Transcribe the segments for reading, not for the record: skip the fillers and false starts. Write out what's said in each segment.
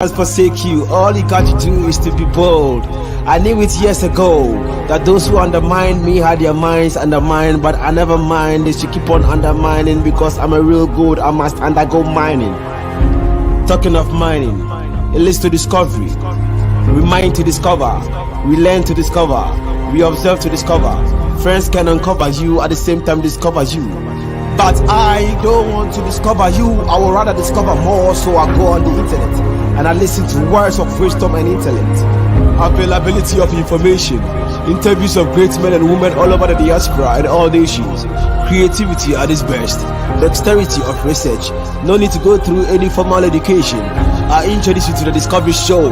Has forsake you. All you got to do is to be bold. I knew it years ago that those who undermined me had their minds undermined, but I never mind. They should keep on undermining because I'm a real good. I must undergo mining. Talking of mining, it leads to discovery. We mine to discover. We learn to discover. We observe to discover. Friends can uncover you at the same time discover you. But I don't want to discover you. I would rather discover more, so I go on the internet and I listen to words of wisdom and intellect. Availability of information, interviews of great men and women all over the diaspora and all nations. Creativity at its best, dexterity of research. No need to go through any formal education. I introduce you to the Discovery Show.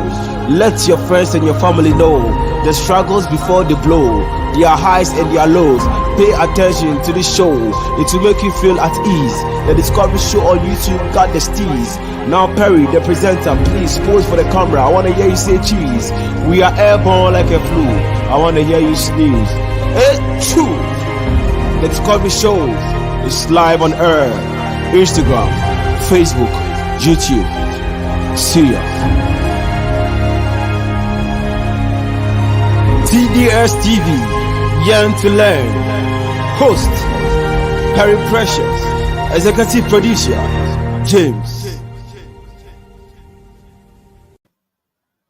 Let your friends and your family know the struggles before the blow, their highs and their lows. Pay attention to this show. It will make you feel at ease. The Discovery Show on YouTube got the steez. Now Perry, the presenter, please pose for the camera. I want to hear you say cheese. We are airborne like a flu. I want to hear you sneeze. It's true. The Discovery Show is live on air. Instagram, Facebook, YouTube. See ya. TDS TV, Yearn to Learn. Host, Perry Precious. Executive Producer, James.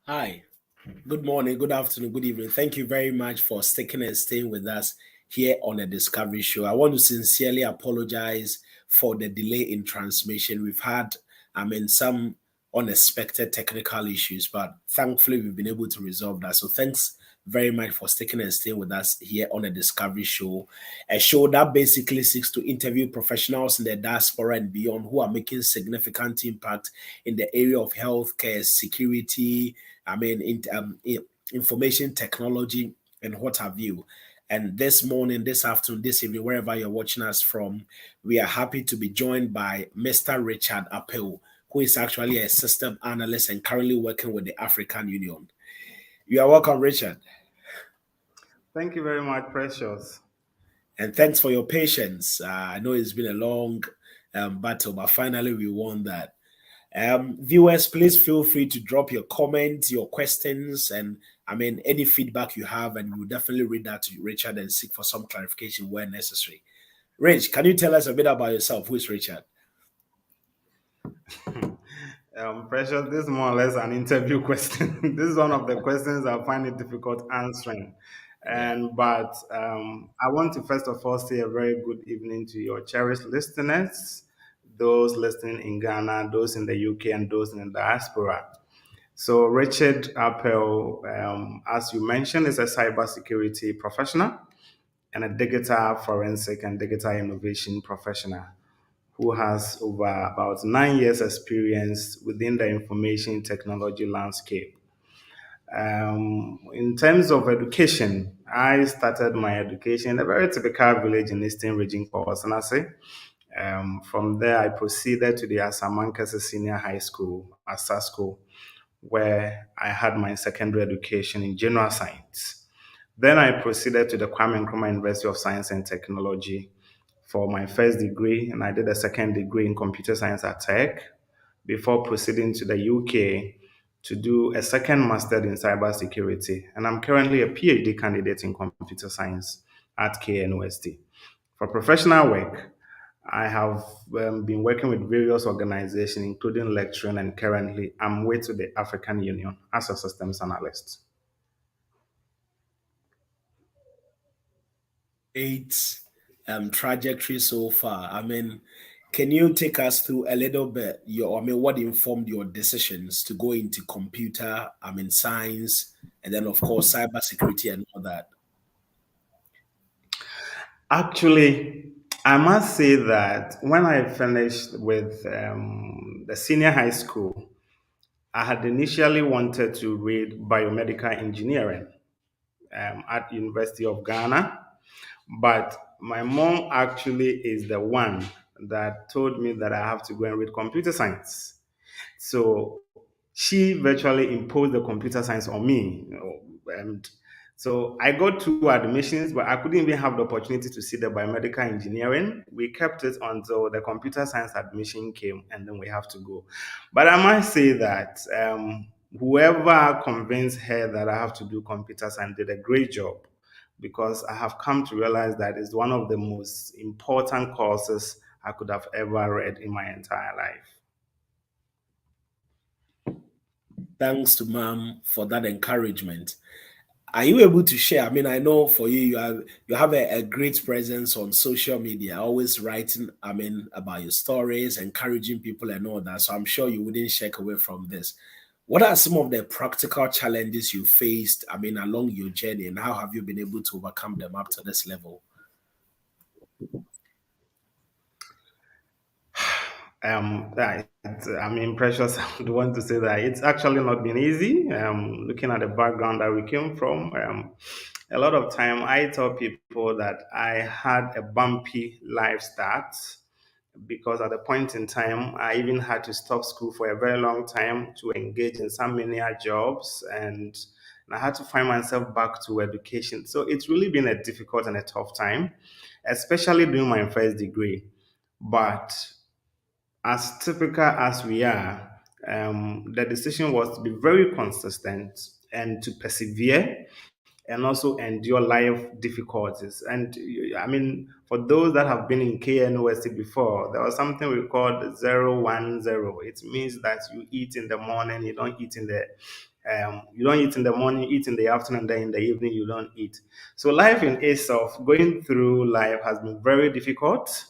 Hi, good morning, good afternoon, good evening. Thank you very much for sticking and staying with us here on the Discovery Show. I want to sincerely apologize for the delay in transmission. We've had, some unexpected technical issues, but thankfully we've been able to resolve that. So thanks very much for sticking and staying with us here on the Discovery Show, a show that basically seeks to interview professionals in the diaspora and beyond who are making significant impact in the area of healthcare, security, information technology, and what have you. And this morning, this afternoon, this evening, wherever you're watching us from, we are happy to be joined by Mr. Richard Apau, who is actually a system analyst and currently working with the African Union. You are welcome, Richard. Thank you very much, Precious. And thanks for your patience. I know it's been a long battle, but finally we won that. Viewers, please feel free to drop your comments, your questions, and any feedback you have, and we'll definitely read that to Richard and seek for some clarification where necessary. Rich, can you tell us a bit about yourself? Who is Richard? Precious, this is more or less an interview question. This is one of the questions I find it difficult answering. But I want to first of all say a very good evening to your cherished listeners, those listening in Ghana, those in the UK, and those in the diaspora. So Richard Apau, as you mentioned, is a cybersecurity professional and a digital forensic and digital innovation professional who has over about 9 years experience within the information technology landscape. In terms of education, I started my education in a very typical village in Eastern Region called Osanase. From there, I proceeded to the Asamankasa Senior High School, Asasco, where I had my secondary education in general science. Then I proceeded to the Kwame Nkrumah University of Science and Technology for my first degree, and I did a second degree in computer science at Tech before proceeding to the UK to do a second master in cybersecurity. And I'm currently a PhD candidate in computer science at KNUST. For professional work, I have been working with various organizations, including lecturing, and currently I'm with the African Union as a systems analyst. Eight trajectory so far. Can you take us through a little bit what informed your decisions to go into computer, science, and then of course cybersecurity and all that? Actually, I must say that when I finished with the senior high school, I had initially wanted to read biomedical engineering at University of Ghana, but my mom actually is the one that told me that I have to go and read computer science. So she virtually imposed the computer science on me, and So I got two admissions, but I couldn't even have the opportunity to see the biomedical engineering. We kept it until the computer science admission came, and then we have to go. But I must say that whoever convinced her that I have to do computer science did a great job, because I have come to realize that it's one of the most important courses I could have ever read in my entire life. Thanks to mom for that encouragement. Are you able to share? I mean, I know for you, you have a great presence on social media, always writing, I mean, about your stories, encouraging people and all that. So I'm sure you wouldn't shake away from this. What are some of the practical challenges you faced, I mean, along your journey, and how have you been able to overcome them up to this level? I mean, Precious, I would want to say that it's actually not been easy. Looking at the background that we came from, a lot of time I tell people that I had a bumpy life start, because at a point in time I even had to stop school for a very long time to engage in some many jobs, and I had to find myself back to education. So it's really been a difficult and a tough time, especially doing my first degree. But as typical as we are, the decision was to be very consistent and to persevere and also endure life difficulties. And I mean, for those that have been in KNOSC before, there was something we called 010. It means that you eat in the morning, you don't eat in the morning, you eat in the afternoon, then in the evening you don't eat. So life in itself, going through life has been very difficult,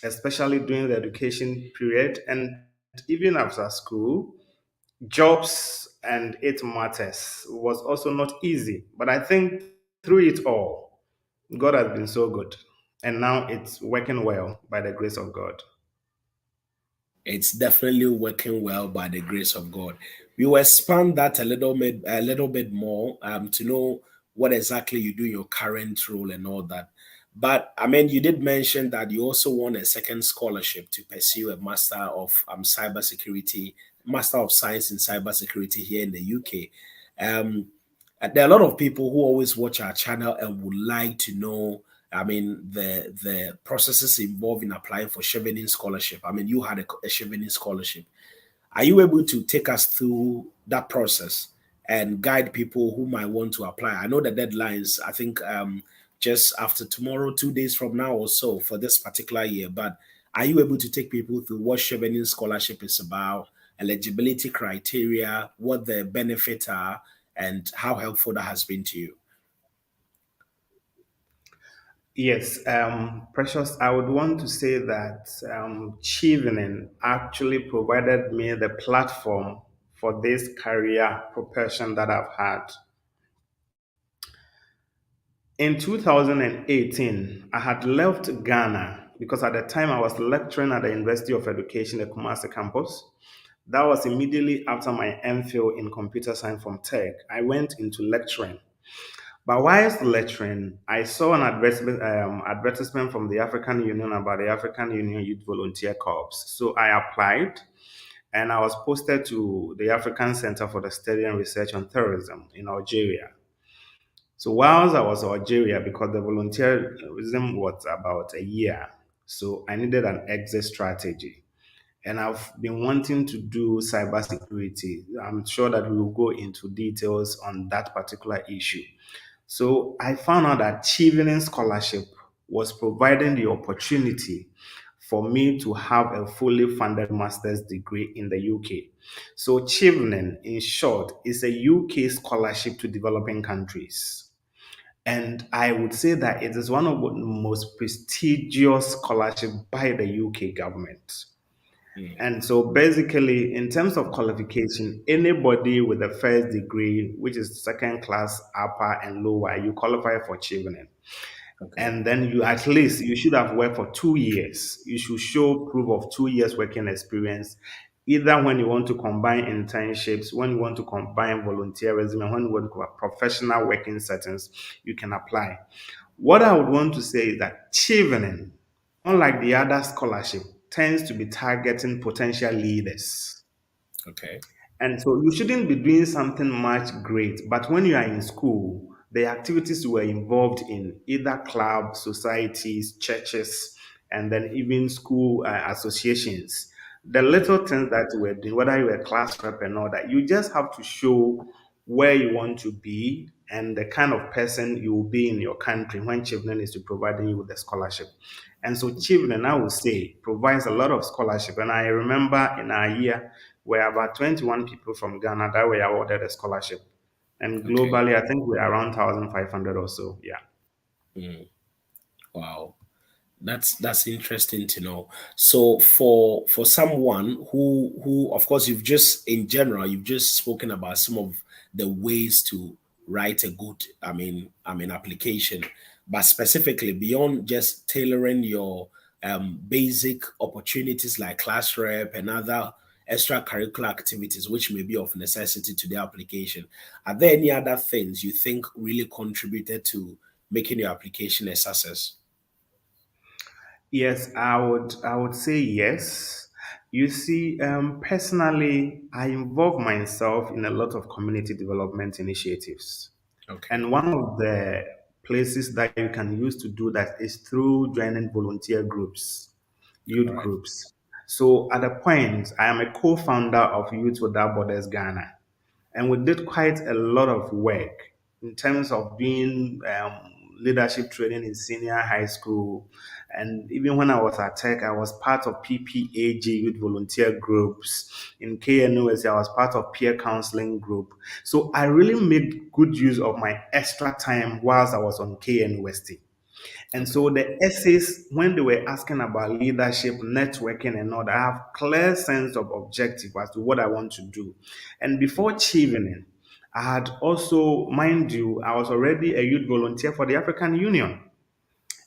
especially during the education period and even after school. Jobs and it matters was also not easy. But I think through it all, God has been so good. And now it's working well by the grace of God. It's definitely working well by the grace of God. We will expand that a little bit more to know what exactly you do in your current role and all that. But I mean, you did mention that you also won a second scholarship to pursue a master of cybersecurity, master of science in cybersecurity here in the UK. Um, there are a lot of people who always watch our channel and would like to know, I mean, the processes involved in applying for Chevening scholarship. I mean, you had a Chevening scholarship. Are you able to take us through that process and guide people who might want to apply? I know the deadlines, I think just after tomorrow, 2 days from now or so for this particular year, but are you able to take people through what Chevening scholarship is about, eligibility criteria, what the benefits are, and how helpful that has been to you? Yes, Precious, I would want to say that Chevening actually provided me the platform for this career progression that I've had. In 2018, I had left Ghana because at the time I was lecturing at the University of Education, the Kumasi campus. That was immediately after my MPhil in computer science from Tech. I went into lecturing. But whilst lecturing, I saw an advertisement from the African Union about the African Union Youth Volunteer Corps. So I applied and I was posted to the African Center for the Study and Research on Terrorism in Algeria. So whilst I was in Algeria, because the volunteerism was about a year, so I needed an exit strategy. And I've been wanting to do cybersecurity. I'm sure that we will go into details on that particular issue. So I found out that Chevening Scholarship was providing the opportunity for me to have a fully funded master's degree in the UK. So Chevening, in short, is a UK scholarship to developing countries. And I would say that it is one of the most prestigious scholarships by the UK government. Mm. And so basically, in terms of qualification, anybody with a first degree, which is second class, upper and lower, you qualify for Chevening. Okay. And then you at least you should have worked for 2 years. You should show proof of 2 years working experience, either when you want to combine internships, when you want to combine volunteerism, and when you want to have professional working settings, you can apply. What I would want to say is that Chevening, unlike the other scholarship, tends to be targeting potential leaders. Okay. And so you shouldn't be doing something much great, but when you are in school, the activities we were involved in, either clubs, societies, churches, and then even school associations. The little things that you were doing, whether you were class rep and all that, you just have to show where you want to be and the kind of person you will be in your country when Children is to providing you with a scholarship. And so Children, I would say, provides a lot of scholarship. And I remember in our year, where about 21 people from Ghana that were awarded a scholarship. And Okay. globally, I think we're around 1,500 or so. Yeah. Mm. Wow. That's interesting to know. So for someone who of course you've just in general you've just spoken about some of the ways to write a good application, but specifically beyond just tailoring your basic opportunities like class rep and other extracurricular activities which may be of necessity to the application, are there any other things you think really contributed to making your application a success? Yes, I would say yes. You see, personally, I involve myself in a lot of community development initiatives. Okay. And one of the places that you can use to do that is through joining volunteer groups, All youth right. groups. So at a point, I am a co-founder of Youth Without Borders Ghana. And we did quite a lot of work in terms of doing leadership training in senior high school. And even when I was at Tech, I was part of PPAG youth volunteer groups. In KNUSC, I was part of peer counseling group. So I really made good use of my extra time whilst I was on KNUST. And Okay. so the essays, when they were asking about leadership, networking, and all that, I have clear sense of objective as to what I want to do. And before achieving it, I had also, mind you, I was already a youth volunteer for the African Union.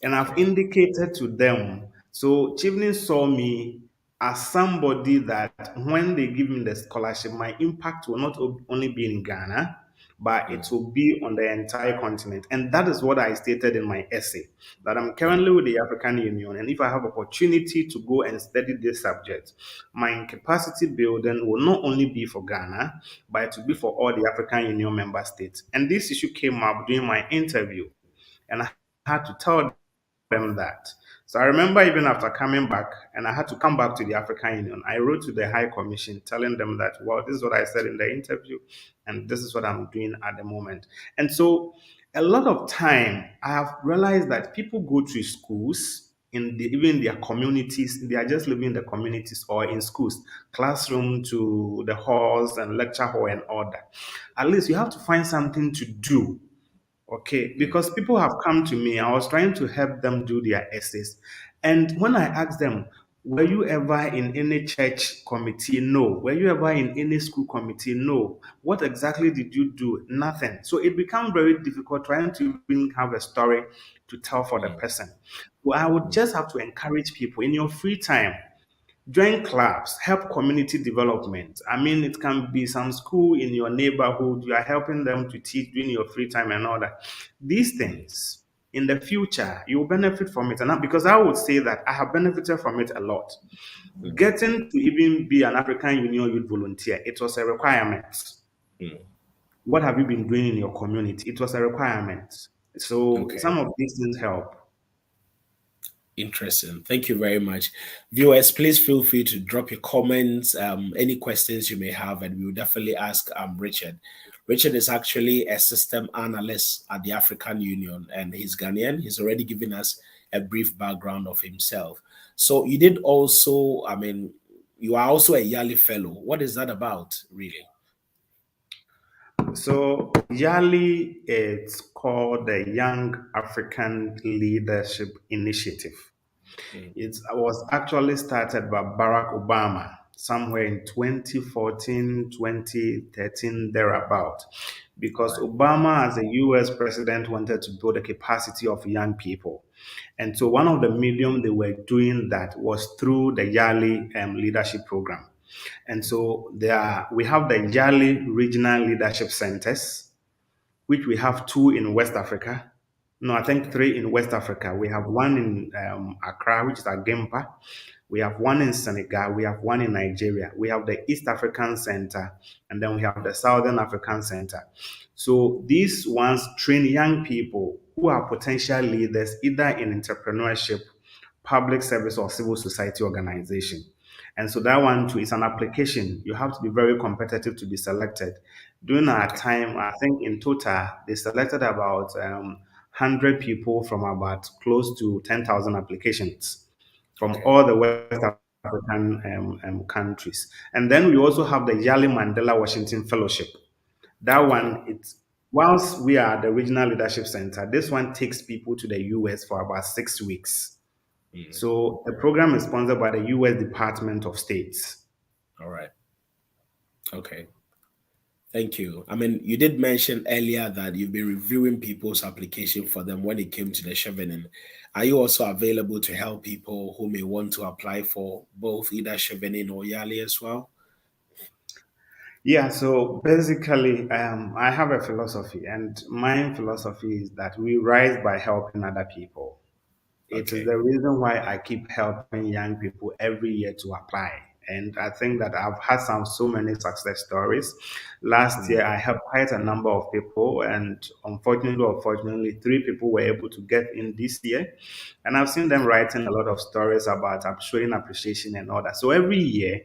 And I've Okay. indicated to them. So Chivney saw me as somebody that when they give me the scholarship, my impact will not only be in Ghana, but it will be on the entire continent. And that is what I stated in my essay, that I'm currently with the African Union. And if I have opportunity to go and study this subject, my capacity building will not only be for Ghana, but it will be for all the African Union member states. And this issue came up during my interview. And I had to tell them that. So I remember even after coming back, and I had to come back to the African Union, I wrote to the High Commission telling them that, well, this is what I said in the interview, and this is what I'm doing at the moment. And so a lot of time I have realized that people go to schools even their communities, they are just living in the communities or in schools, classroom to the halls and lecture hall and all that. At least you have to find something to do. Okay, because people have come to me, I was trying to help them do their essays. And when I asked them, were you ever in any church committee? No. Were you ever in any school committee? No. What exactly did you do? Nothing. So it became very difficult trying to even have a story to tell for the person. So I would just have to encourage people in your free time. Join clubs, help community development. I mean, it can be some school in your neighborhood. You are helping them to teach during your free time and all that. These things, in the future, you will benefit from it. Because I would say that I have benefited from it a lot. Getting to even be an African Union youth volunteer, it was a requirement. What have you been doing in your community? It was a requirement. So Okay. some of these things help. Interesting. Thank you very much. Viewers, please feel free to drop your comments, any questions you may have, and we will definitely ask Richard. Richard is actually a system analyst at the African Union, and he's Ghanaian. He's already given us a brief background of himself. So you did also, you are also a Yali Fellow. What is that about, really? So YALI, it's called the Young African Leadership Initiative. Mm. It was actually started by Barack Obama somewhere in 2014, 2013, thereabout, because Right. Obama, as a US president, wanted to build the capacity of young people. And so one of the medium they were doing that was through the YALI leadership program. And so we have the YALI regional leadership centers, which we have two in West Africa. No, I think Okay. three in West Africa. We have one in Accra, which is at Gempa. We have one in Senegal, we have one in Nigeria, we have the East African Center, and then we have the Southern African Center. So these ones train young people who are potential leaders either in entrepreneurship, public service, or civil society organization. And so that one too is an application. You have to be very competitive to be selected. During our Okay. time, I think in total, they selected about 100 people from about close to 10,000 applications from Okay. all the West African countries. And then we also have the Yali Mandela Washington Fellowship. That Okay. one, it's whilst we are the regional leadership center, this one takes people to the US for about 6 weeks. Mm. So the program is sponsored by the US Department of States. All right. Okay. Thank you. I mean, you did mention earlier that you've been reviewing people's application for them when it came to the chevening. Are you also available to help people who may want to apply for both either chevening or Yali as well? Yeah, so basically, I have a philosophy, and my philosophy is that we rise by helping other people. It is Okay. the reason why I keep helping young people every year to apply. And I think that I've had so many success stories. Last Mm. year, I helped quite a number of people, and unfortunately or fortunately, three people were able to get in this year. And I've seen them writing a lot of stories about showing appreciation and all that. So every year,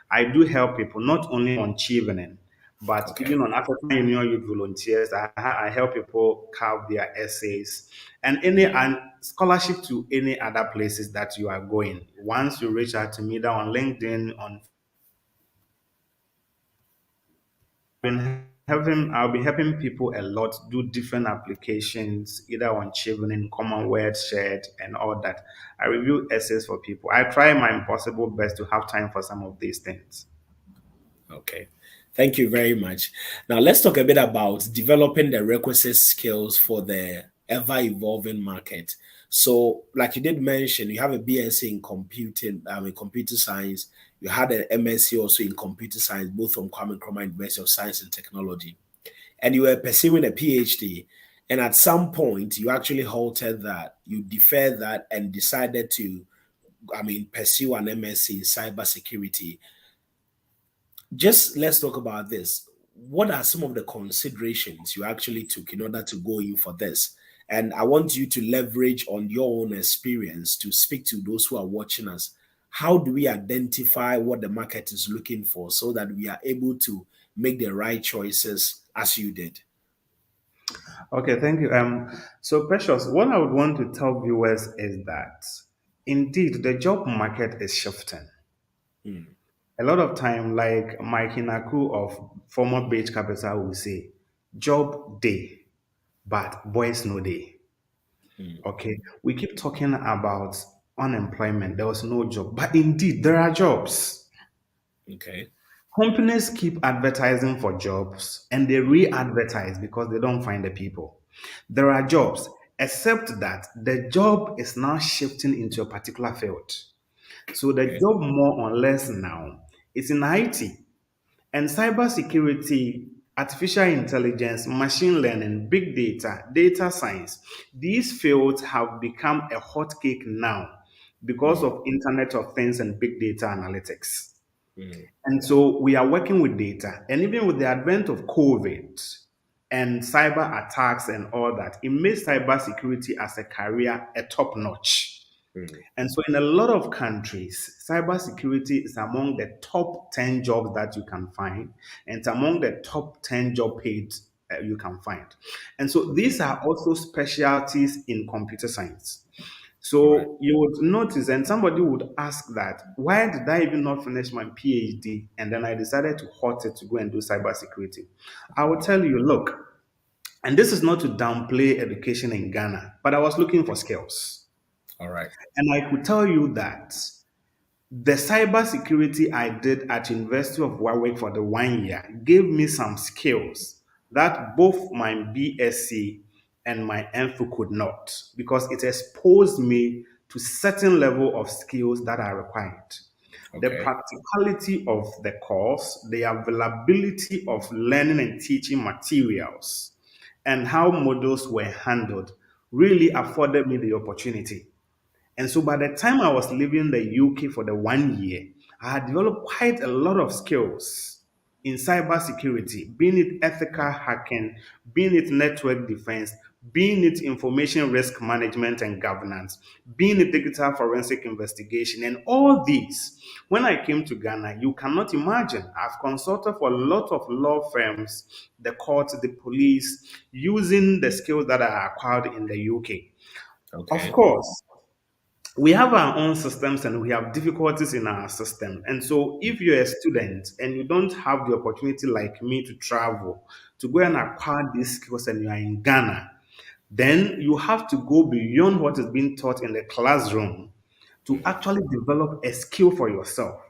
I do help people not only on Chevening, but Okay. even on African Union Youth Volunteers. I help people carve their essays and any and scholarship to any other places that you are going. Once you reach out to me, either on LinkedIn, on I'll be helping people a lot do different applications, either on Chevening, Commonwealth, Shared, and all that. I review essays for people. I try my impossible best to have time for some of these things. Okay. Thank you very much. Now, let's talk a bit about developing the requisite skills for the ever evolving market. So, like you did mention, you have a BSc in computing, in computer science. You had an MSc also in computer science, both from Kwame Nkrumah University of Science and Technology, and you were pursuing a PhD. And at some point, you actually halted that, you deferred that, and decided to, pursue an MSc in cybersecurity. Just let's talk about this. What are some of the considerations you actually took in order to go in for this? And I want you to leverage on your own experience to speak to those who are watching us. How do we identify what the market is looking for so that we are able to make the right choices as you did? Okay, thank you. So Precious, what I would want to tell viewers is that indeed the job market is shifting. Mm. A lot of time, like Mike Hinaku of former Beige Capital will say, job day, but boys no day. Mm. Okay, we keep talking about unemployment. There was no job, but indeed there are jobs. Okay. Companies keep advertising for jobs and they re-advertise because they don't find the people. There are jobs, except that the job is now shifting into a particular field. So the Okay. job more or less now is in IT and cybersecurity, artificial intelligence, machine learning, big data, data science. These fields have become a hot cake now because Mm. of Internet of Things and big data analytics. Mm. And so we are working with data. And even with the advent of COVID and cyber attacks and all that, it made cybersecurity as a career a top notch. Mm. And so, in a lot of countries, cybersecurity is among the top 10 jobs that you can find, and it's among the top 10 job paid you can find. And so, these Okay. are also specialties in computer science. All right. So you would notice, and somebody would ask that, why did I even not finish my PhD? And then I decided to halt it to go and do cybersecurity. I will tell you, look, and this is not to downplay education in Ghana, but I was looking for skills. All right. And I could tell you that the cybersecurity I did at University of Warwick for the 1 year gave me some skills that both my BSc and my MPhil could not, because it exposed me to certain level of skills that are required. The Okay. practicality of the course, the availability of learning and teaching materials, and how models were handled really afforded me the opportunity. And so by the time I was living in the UK for the 1 year, I had developed quite a lot of skills in cybersecurity, being it ethical hacking, being it network defense, being it information risk management and governance, being it digital forensic investigation, and all these. When I came to Ghana, you cannot imagine. I've consulted for a lot of law firms, the courts, the police, using the skills that I acquired in the UK. Of Okay. course, we have our own systems and we have difficulties in our system. And so, if you're a student and you don't have the opportunity like me to travel to go and acquire these skills and you are in Ghana, then you have to go beyond what is being taught in the classroom to actually develop a skill for yourself.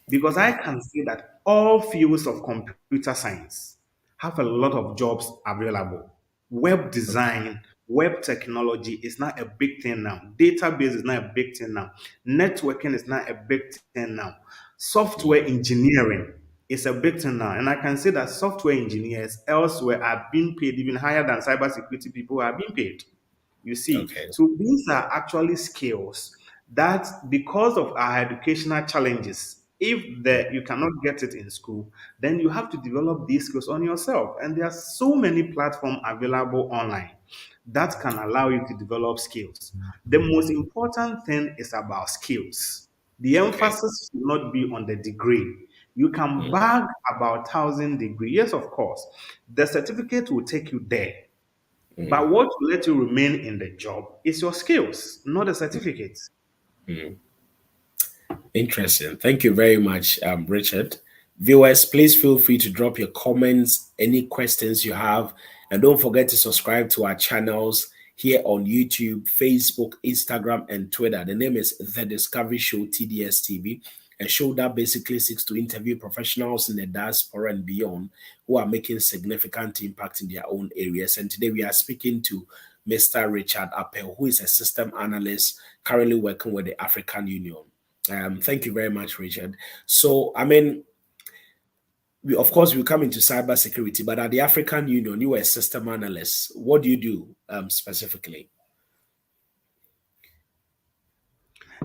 Because I Okay. can say that all fields of computer science have a lot of jobs available. Web Okay. design, web technology is not a big thing now. Database is not a big thing now. Networking is not a big thing now. Software Mm. engineering is a big thing now. And I can say that software engineers elsewhere are being paid even higher than cybersecurity people are being paid. You see, Okay. so these are actually skills that, because of our educational challenges, if you cannot get it in school, then you have to develop these skills on yourself. And there are so many platforms available online that can allow you to develop skills. The most important thing is about skills. The Okay. emphasis should not be on the degree. You can Mm. brag about 1,000 degree. Yes, of course. The certificate will take you there. Mm. But what will let you remain in the job is your skills, not the certificate. Mm. Interesting. Thank you very much, Richard. Viewers, please feel free to drop your comments, any questions you have, and don't forget to subscribe to our channels here on YouTube, Facebook, Instagram, and Twitter. The name is The Discovery Show TDS TV, a show that basically seeks to interview professionals in the diaspora and beyond who are making significant impact in their own areas. And today we are speaking to Mr. Richard Apau, who is a system analyst currently working with the African Union. Thank you very much, Richard. So, I mean, of course, we come into cybersecurity, but at the African Union, you were a system analyst. What do you do specifically?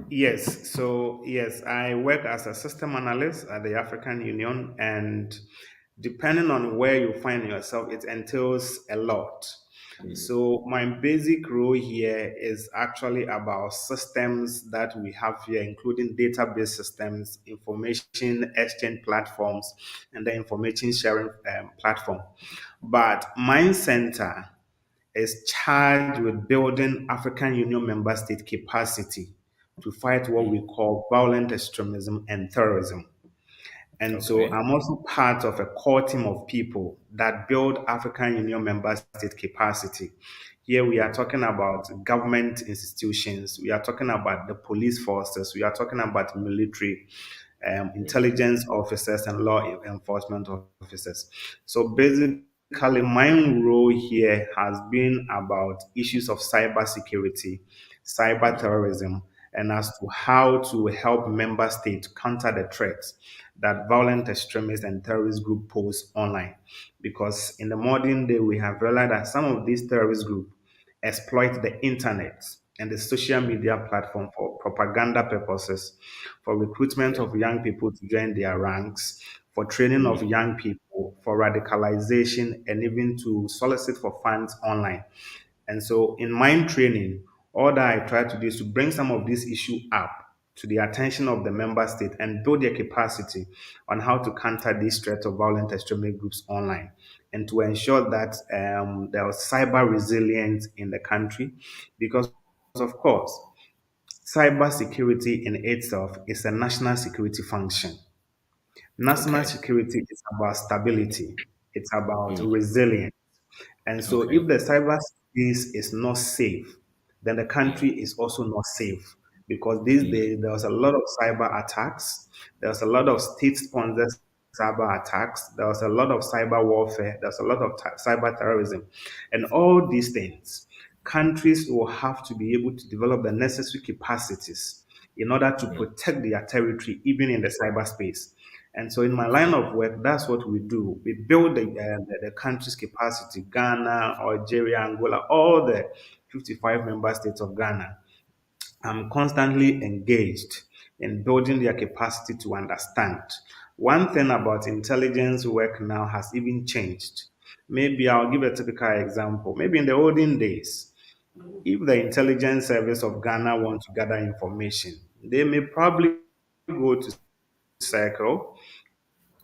Yes, I work as a system analyst at the African Union, and depending on where you find yourself, it entails a lot. Mm. So, my basic role here is actually about systems that we have here, including database systems, information exchange platforms, and the information sharing platform. But Mind Center is charged with building African Union member state capacity to fight what we Mm. call violent extremism and terrorism. And so Okay. I'm also part of a core team of people that build African Union member state capacity. Here we are talking about government institutions, we are talking about the police forces, we are talking about military, intelligence officers, and law enforcement officers. So basically, my role here has been about issues of cybersecurity, cyber Mm. terrorism, and as to how to help member states counter the threats that violent extremists and terrorist groups pose online. Because in the modern day, we have realized that some of these terrorist groups exploit the internet and the social media platform for propaganda purposes, for recruitment Okay. of young people to join their ranks, for training of Mm. young people, for radicalization, and even to solicit for funds online. And so, in mind training, all that I try to do is to bring some of these issues up to the attention of the member state and build their capacity on how to counter these threats of violent extremist groups online and to ensure that there was cyber resilience in the country. Because, of course, cyber security in itself is a national security function. National Okay. security is about stability, it's about Mm. resilience. And so, Okay. if the cyberspace is not safe, then the country Mm. is also not safe. Because these Mm. days, there was a lot of cyber attacks, there was a lot of state sponsored cyber attacks, there was a lot of cyber warfare, there's a lot of cyber terrorism. And all these things, countries will have to be able to develop the necessary capacities in order to Mm. protect their territory, even in the cyberspace. And so, in my line Okay. of work, that's what we do. We build the country's capacity, Ghana, Algeria, Angola, all the 55 member states of Ghana. constantly engaged in building their capacity to understand. One thing about intelligence work now has even changed. Maybe I'll give a typical example. Maybe in the olden days, if the intelligence service of Ghana want to gather information, they may probably go to circle,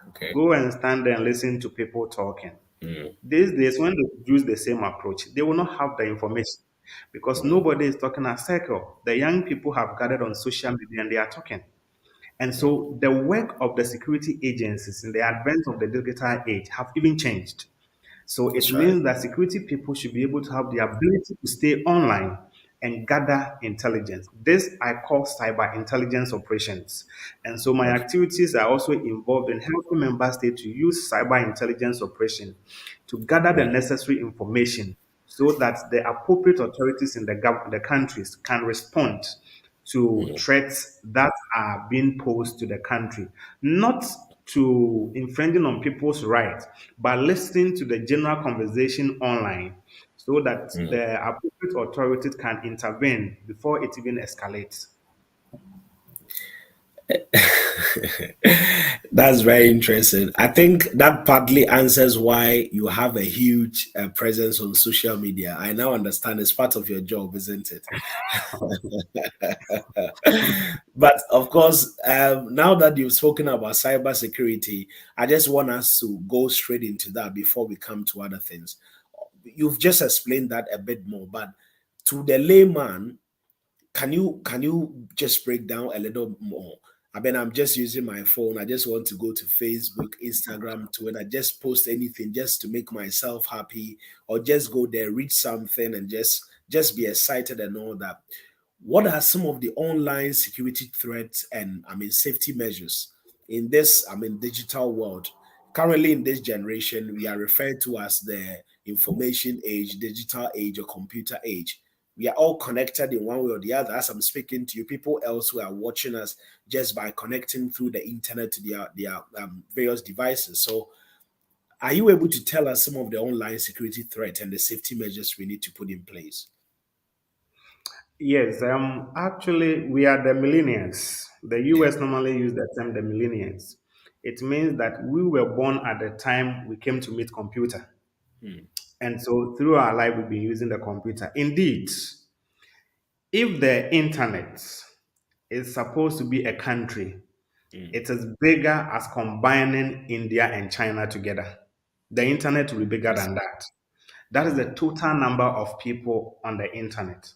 Okay. go and stand there and listen to people talking. Mm, These days, when they use the same approach, they will not have the information because mm, nobody is talking a circle. The young people have gathered on social media and they are talking. And mm. so the work of the security agencies in the advent of the digital age have even changed. So it That's right. means that security people should be able to have the ability to stay online and gather intelligence. This I call cyber intelligence operations. And so my Okay. activities are also involved in helping member states to use cyber intelligence operation to gather the Mm, necessary information so that the appropriate authorities in the countries can respond to mm, threats that are being posed to the country, not to infringing on people's rights, but listening to the general conversation online so that mm. the appropriate authorities can intervene before it even escalates. That's very interesting. I think that partly answers why you have a huge presence on social media. I now understand it's part of your job, isn't it? But of course, now that you've spoken about cybersecurity, I just want us to go straight into that before we come to other things. You've just explained that a bit more, but to the layman, can you just break down a little more? I mean, I'm just using my phone. I just want to go to Facebook, Instagram, Twitter, just post anything just to make myself happy, or just go there, read something, and just be excited and all that. What are some of the online security threats and safety measures in this digital world? Currently, in this generation, we are referred to as the information age, digital age, or computer age. We are all connected in one way or the other. As I'm speaking to you, people elsewhere are watching us just by connecting through the internet to their various devices. So, are you able to tell us some of the online security threats and the safety measures we need to put in place? Yes, actually, we are the millennials. The US normally use the term the millennials. It means that we were born at the time we came to meet computer. Mm, And so through our life, we've been using the computer. Indeed, if the internet is supposed to be a country, mm. it is bigger as combining India and China together. The internet will be bigger Yes. than that. That is the total number of people on the internet.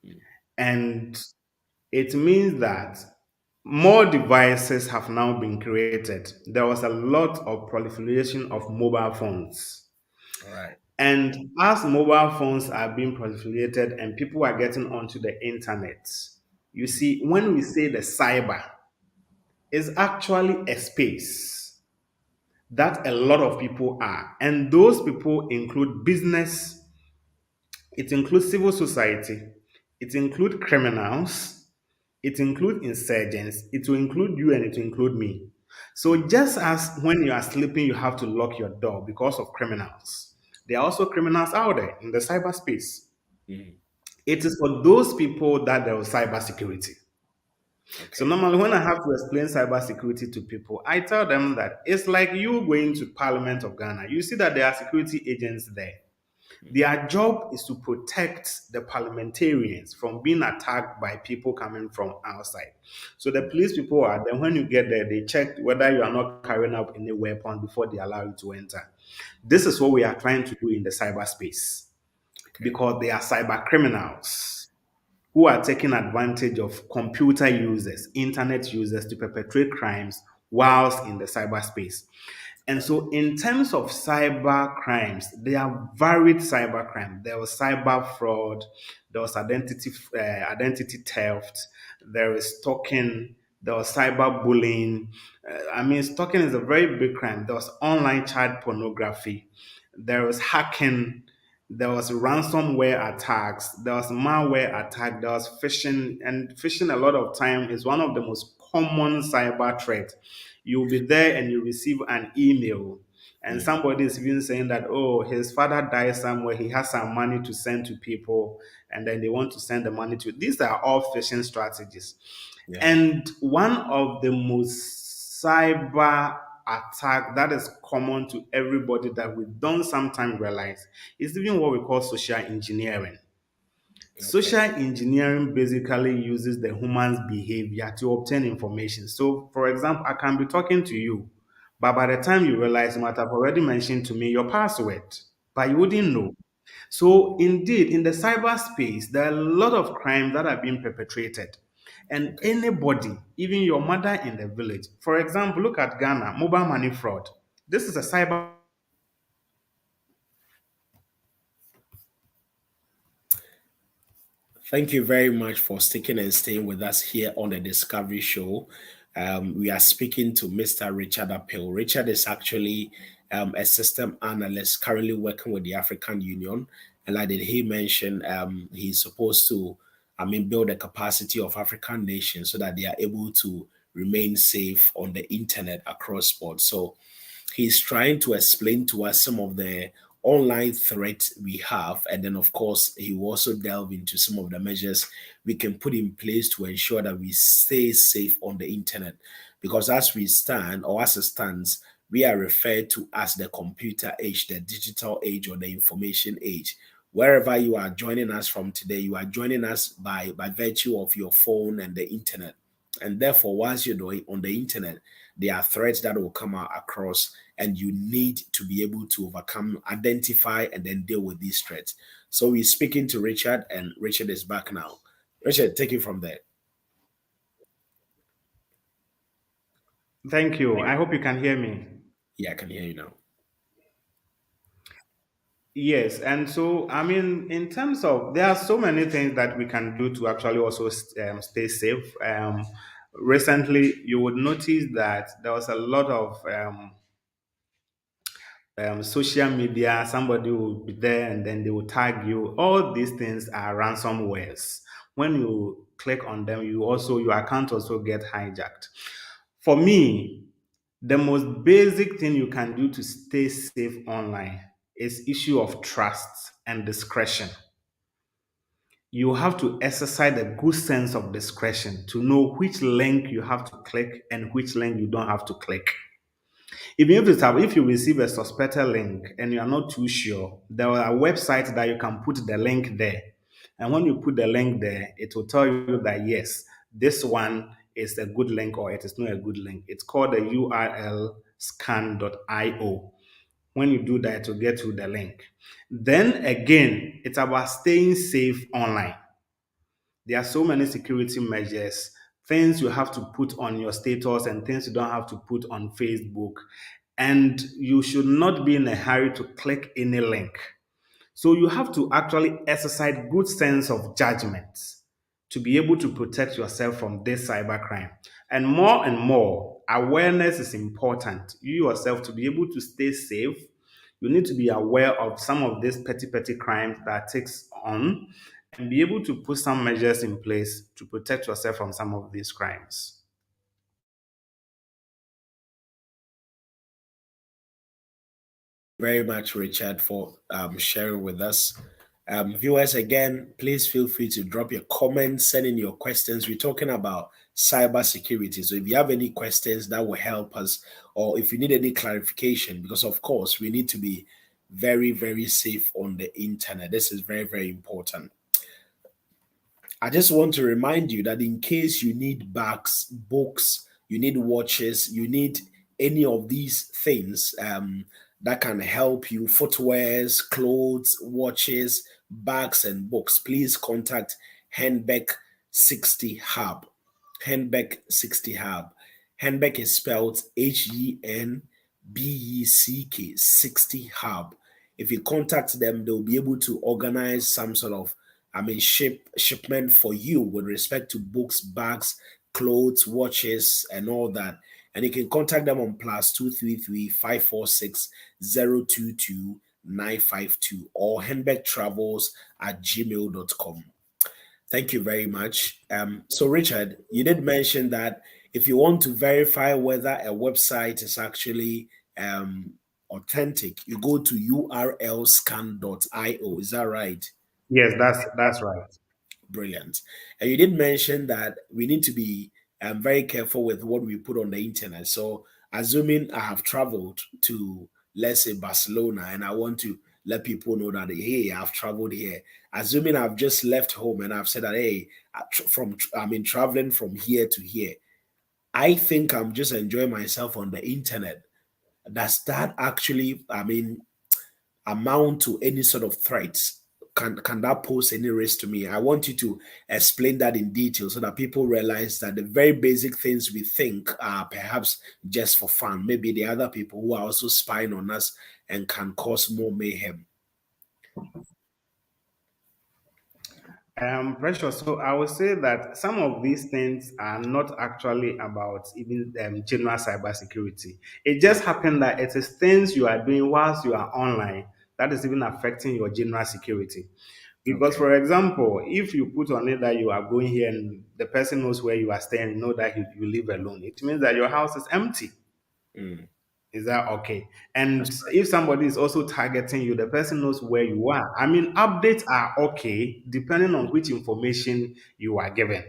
Mm, And it means that more devices have now been created. There was a lot of proliferation of mobile phones. all right. And as mobile phones are being proliferated and people are getting onto the internet, you see, when we say the cyber, is actually a space that a lot of people are. And those people include business, it includes civil society, it includes criminals, it includes insurgents, it will include you and it will include me. So just as when you are sleeping, you have to lock your door because of criminals, there are also criminals out there in the cyberspace. Mm, It is for those people that there is cybersecurity. So okay. normally when I have to explain cybersecurity to people, I tell them that it's like you going to Parliament of Ghana. You see that there are security agents there. Mm, Their job is to protect the parliamentarians from being attacked by people coming from outside. So the police people are then when you get there, they check whether you are not carrying out any weapon before they allow you to enter. This is what we are trying to do in the cyberspace okay. because they are cyber criminals who are taking advantage of computer users, internet users to perpetrate crimes whilst in the cyberspace. And Right. so, in terms of cyber crimes, there are varied cyber crime. There was cyber fraud, there was identity theft, there is stalking, there was cyber bullying. Stalking is a very big crime. There was online child pornography, there was hacking, there was ransomware attacks, there was malware attack, there was phishing, and phishing a lot of time is one of the most common cyber threats. You'll be there and you receive an email And somebody is even saying that, oh, his father died somewhere, he has some money to send to people, and then they want to send the money to. These are all phishing strategies. Yeah. And one of the most cyber attack that is common to everybody that we don't sometimes realize is even what we call social engineering. Social Okay. engineering basically uses the human's behavior to obtain information. So, for example, I can be talking to you, but by the time you realize you might have already mentioned to me your password, but you wouldn't know. So, indeed, in the cyberspace, there are a lot of crimes that are being perpetrated. And Okay. anybody, even your mother in the village, for example, look at Ghana, mobile money fraud. This is a cyber. Thank you very much for sticking and staying with us here on the Discovery Show. We are speaking to Mr. Richard Apau. Richard is actually a system analyst currently working with the African Union. And like did he mention, he's supposed to, build the capacity of African nations so that they are able to remain safe on the internet across board. So he's trying to explain to us some of the online threats we have. And then, of course, he will also delve into some of the measures we can put in place to ensure that we stay safe on the internet. Because as we stand, or as it stands, we are referred to as the computer age, the digital age, or the information age. Wherever you are joining us from today, you are joining us by virtue of your phone and the internet. And therefore, once you're doing on the internet, there are threats that will come out across, and you need to be able to overcome, identify, and then deal with these threats. So we're speaking to Richard, and Richard is back now. Richard, take it from there. Thank you. I hope you can hear me. Yeah, I can hear you now. Yes, and so I mean, in terms of there are so many things that we can do to actually also stay safe. Recently, you would notice that there was a lot of social media. Somebody will be there and then they will tag you. All these things are ransomwares. When you click on them, you also your account also get hijacked. For me, the most basic thing you can do to stay safe online is issue of trust and discretion. You have to exercise a good sense of discretion to know which link you have to click and which link you don't have to click. Even if you receive a suspected link and you are not too sure, there are websites that you can put the link there. And when you put the link there, it will tell you that yes, this one is a good link or it is not a good link. It's called the URL scan.io. When you do that, to get to the link. Then again, it's about staying safe online. There are so many security measures, things you have to put on your status and things you don't have to put on Facebook. And you should not be in a hurry to click any link. So you have to actually exercise good sense of judgment to be able to protect yourself from this cybercrime. And more, awareness is important. You yourself to be able to stay safe, you need to be aware of some of these petty crimes that takes on and be able to put some measures in place to protect yourself from some of these crimes. Very much, Richard, for sharing with us. Viewers, again, please feel free to drop your comments, send in your questions. We're talking about cybersecurity. So if you have any questions that will help us, or if you need any clarification, because of course we need to be very, very safe on the internet. This is very, very important. I just want to remind you that in case you need bags, books, you need watches, you need any of these things that can help you, footwears, clothes, watches, bags, and books, please contact Handbeck 60 Hub. Handbeck 60 Hub. Handbeck is spelled HENBECK 60 Hub. If you contact them, they'll be able to organize some sort of shipment for you with respect to books, bags, clothes, watches, and all that. And you can contact them on +233 546 022 952 or handbagtravels@gmail.com. Thank you very much. So, Richard, you did mention that if you want to verify whether a website is actually authentic, you go to urlscan.io. Is that right? Yes, that's right. Brilliant. And you did mention that we need to be very careful with what we put on the internet. So, assuming I have traveled to, let's say, Barcelona, and I want to let people know that, hey, I've traveled here. Assuming I've just left home and I've said that, hey, I mean, traveling from here to here, I think I'm just enjoying myself on the internet. Does that actually, I mean, amount to any sort of threats? Can that pose any risk to me? I want you to explain that in detail so that people realize that the very basic things we think are perhaps just for fun. Maybe the other people who are also spying on us and can cause more mayhem. Precious. So I would say that some of these things are not actually about even general cybersecurity. It just happened that it is things you are doing whilst you are online that is even affecting your general security. Because, Okay. for example, if you put on it that you are going here and the person knows where you are staying, you know that you live alone, it means that your house is empty. Mm, Is that okay? that's And right. if somebody is also targeting you, the person knows where you are. I mean, updates are okay depending on which information you are given.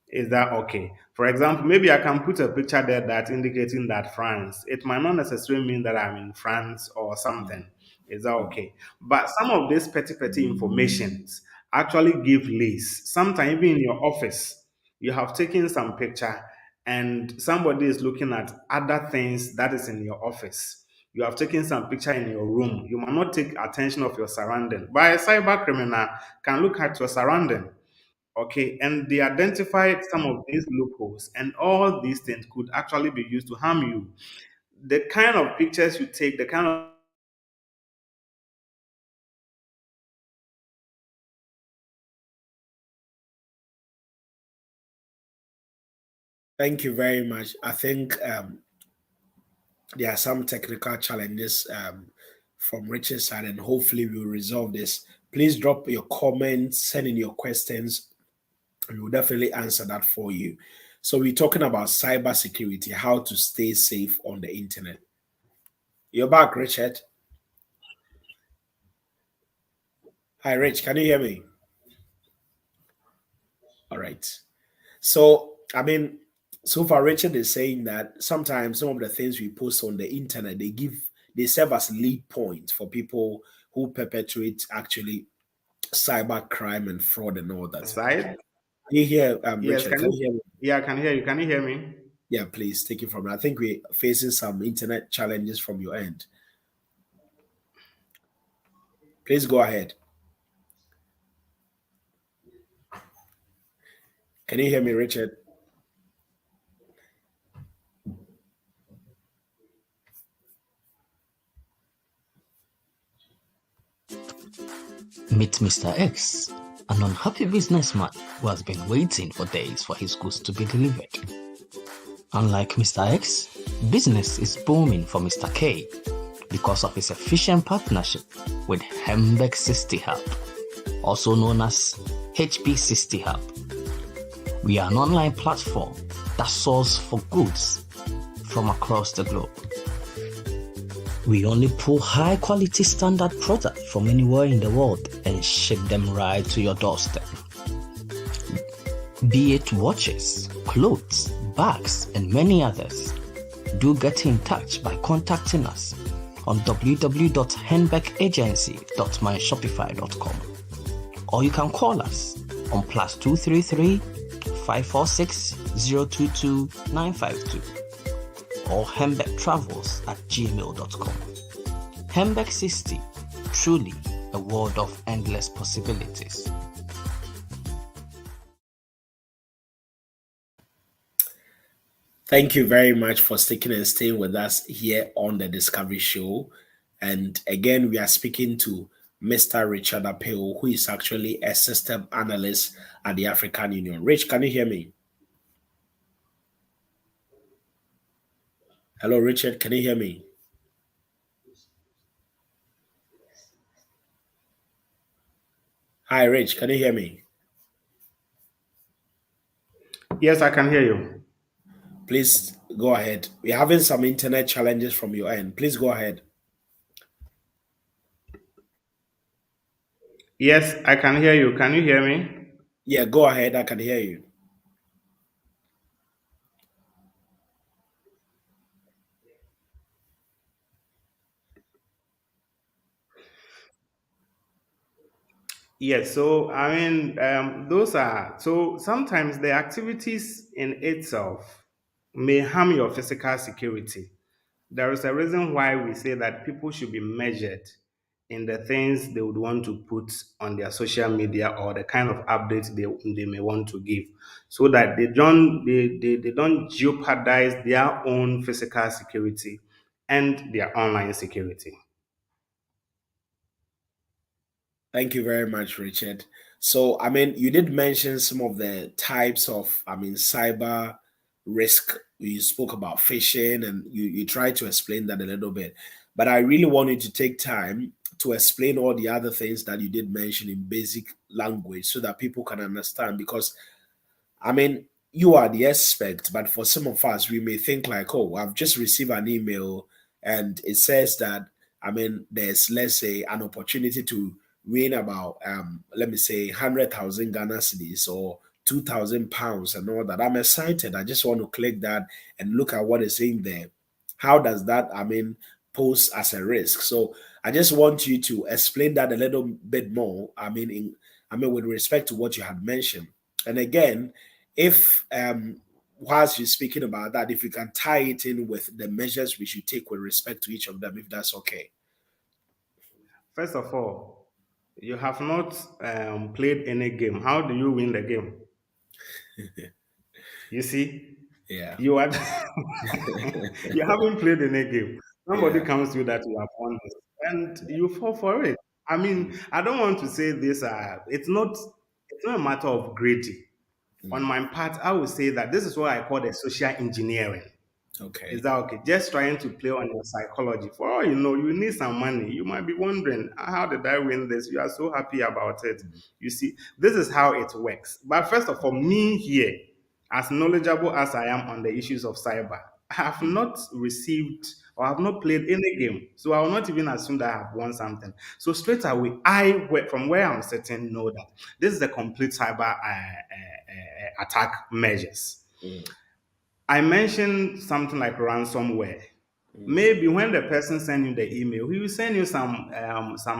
Is that okay? For example, maybe I can put a picture there that indicating that France. It might not necessarily mean that I'm in France or Mm, something. Is that mm, okay? But some of these petty informations actually give leads. Sometimes even in your office, you have taken some picture and somebody is looking at other things that is in your office. You have taken some picture in your room. You might not take attention of your surrounding. But a cyber criminal can look at your surrounding. Okay, and they identified some of these loopholes, and all these things could actually be used to harm you. The kind of pictures you take, the kind of Thank you very much. I think there are some technical challenges from Richard's side, and hopefully we'll resolve this. Please drop your comments, send in your questions. We will definitely answer that for you. So we're talking about cybersecurity, how to stay safe on the internet. You're back, Richard. Hi, Rich. Can you hear me? All right. So, I mean, so far, Richard is saying that sometimes some of the things we post on the internet, they serve as lead points for people who perpetuate actually cyber crime and fraud and all that. side. Can you hear, Yes, Richard? can Can you you? hear me? Yeah, I can hear you. Can you hear me? Yeah, please take it from me. I think we're facing some internet challenges from your end. Please go ahead. Can you hear me, Richard? Meet Mr. X, an unhappy businessman who has been waiting for days for his goods to be delivered. Unlike Mr. X, business is booming for Mr. K because of his efficient partnership with Hembeck 60 Hub, also known as HP 60 Hub. We are an online platform that sources for goods from across the globe. We only pull high quality standard products from anywhere in the world and ship them right to your doorstep. Be it watches, clothes, bags, and many others. Do get in touch by contacting us on www.henbeckagency.myshopify.com, or you can call us on +233 546 022 952 or hembeck@gmail.com. Hembeck 60, truly a world of endless possibilities. Thank you very much for sticking and staying with us here on the Discovery Show. And again, we are speaking to Mr. Richard Apau, who is actually a system analyst at the African Union. Rich, can you hear me? Hello, Richard, can you hear me? Hi, Rich, can you hear me? Yes, I can hear you. Please go ahead. We're having some internet challenges from your end. Please go ahead. Yes, I can hear you. Can you hear me? Yeah, go ahead. I can hear you. Yes, so I mean, those are so sometimes the activities in itself may harm your physical security. There is a reason why we say that people should be measured in the things they would want to put on their social media or the kind of updates they may want to give so that they don't jeopardize their own physical security and their online security. Thank you very much, Richard. So, I mean, you did mention some of the types of, I mean, cyber risk. You spoke about phishing and you tried to explain that a little bit. But I really wanted to take time to explain all the other things that you did mention in basic language so that people can understand. Because I mean, you are the expert, but for some of us, we may think like, oh, I've just received an email and it says that, I mean, there's, let's say, an opportunity to win about, let me say, 100,000 Ghana cedis or 2,000 pounds and all that. I'm excited. I just want to click that and look at what is in there. How does that, I mean, pose as a risk? So I just want you to explain that a little bit more. I mean, with respect to what you had mentioned. And again, if whilst you're speaking about that, if you can tie it in with the measures we should take with respect to each of them, if that's okay. First of all, you have not played any game. How do you win the game? You see, Yeah. you are you haven't played any game. Somebody Yeah. comes to you that you have won this, and you fall for it. I mean, Mm, I don't want to say this. It's not a matter of greedy. On mm, my part, I would say that this is what I call the social engineering. Is okay. that okay? Just trying to play on your psychology. For all you know, you need some money. You might be wondering, how did I win this? You are so happy about it. Mm, You see, this is how it works. But first of all, me here, as knowledgeable as I am on the issues of cyber, I have mm, not received or have not played any game. So I will not even assume that I have won something. So straight away, from where I'm sitting, know that this is a complete cyber attack measures. mm, I mentioned something like ransomware. mm, Maybe when the person send you the email, he will send you some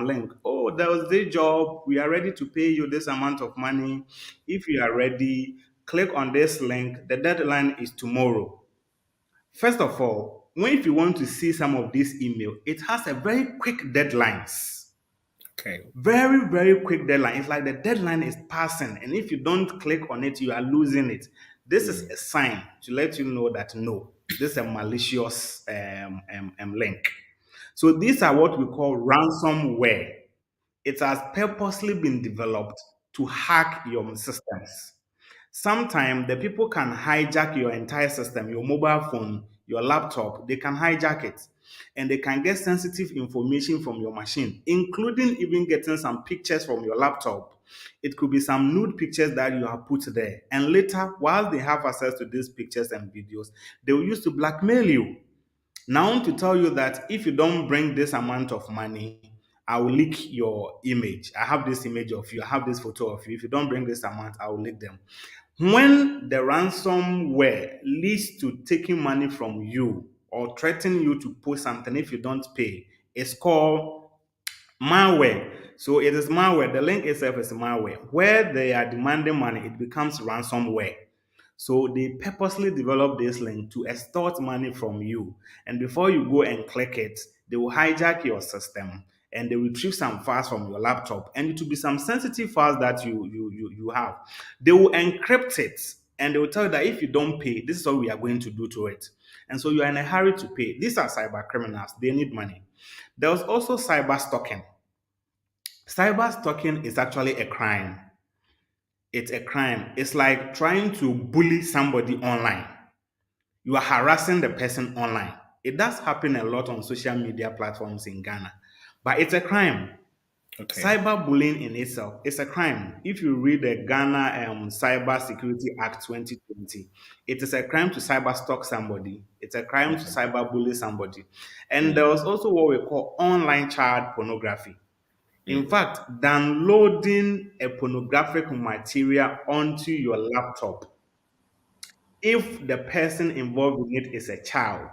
link. Oh, there was this job. We are ready to pay you this amount of money. If you are ready, click on this link. The deadline is tomorrow. First of all, when if you want to see some of this email, it has a very quick deadlines. okay. Very, very quick deadline. It's like the deadline is passing, and if you don't click on it, you are losing it. This is Mm, a sign to let you know that no, this is a malicious link. So these are what we call ransomware. It has purposely been developed to hack your systems. Sometimes the people can hijack your entire system, your mobile phone, your laptop, they can hijack it and they can get sensitive information from your machine, including even getting some pictures from your laptop. It could be some nude pictures that you have put there. And later, while they have access to these pictures and videos, they will use to blackmail you. Now, to tell you that if you don't bring this amount of money, I will leak your image. I have this image of you, I have this photo of you. If you don't bring this amount, I will leak them. When the ransomware leads to taking money from you or threatening you to post something if you don't pay, it's called malware. So it is malware. The link itself is malware. Where they are demanding money, it becomes ransomware. So they purposely develop this link to extort money from you. And before you go and click it, they will hijack your system and they retrieve some files from your laptop. And it will be some sensitive files that you have. They will encrypt it and they will tell you that if you don't pay, this is what we are going to do to it. And so you are in a hurry to pay. These are cyber criminals. They need money. There was also cyber stalking. Cyber stalking is actually a crime. It's a crime. It's like trying to bully somebody online. You are harassing the person online. It does happen a lot on social media platforms in Ghana, but it's a crime. okay. Cyberbullying in itself is a crime. If you read the Ghana Cybersecurity Act 2020, it is a crime to cyberstalk somebody. It's a crime to cyberbully somebody. And there Mm, was also what we call online child pornography. In fact, downloading a pornographic material onto your laptop, if the person involved in it is a child,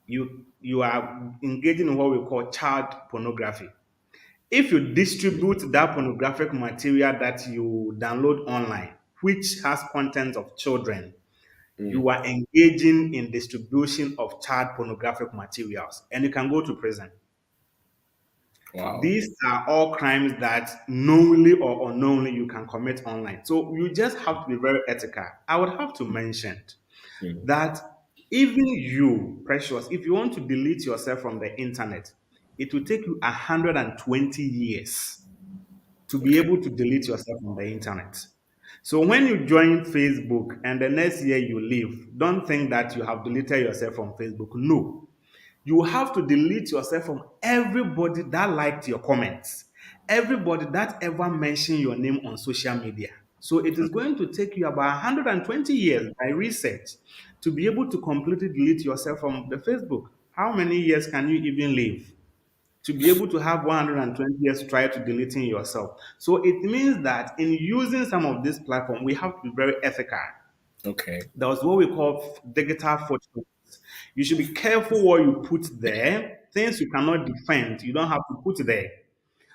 you are engaging in what we call child pornography. If you distribute that pornographic material that you download online, which has content of children, you are engaging in distribution of child pornographic materials and you can go to prison. Wow. These are all crimes that knowingly or unknowingly you can commit online. So you just have to be very ethical. I would have to mention that even you, Precious, if you want to delete yourself from the internet, it will take you 120 years to be Okay. able to delete yourself from the internet. So when you join Facebook and the next year you leave, don't think that you have deleted yourself from Facebook. No. You have to delete yourself from everybody that liked your comments, everybody that ever mentioned your name on social media. So it is going to take you about 120 years by research to be able to completely delete yourself from the Facebook. How many years can you even live to be able to have 120 years try to deleting yourself? So it means that in using some of this platform, we have to be very ethical. Okay. There was what we call digital footprints. You should be careful what you put there. Things you cannot defend, you don't have to put there.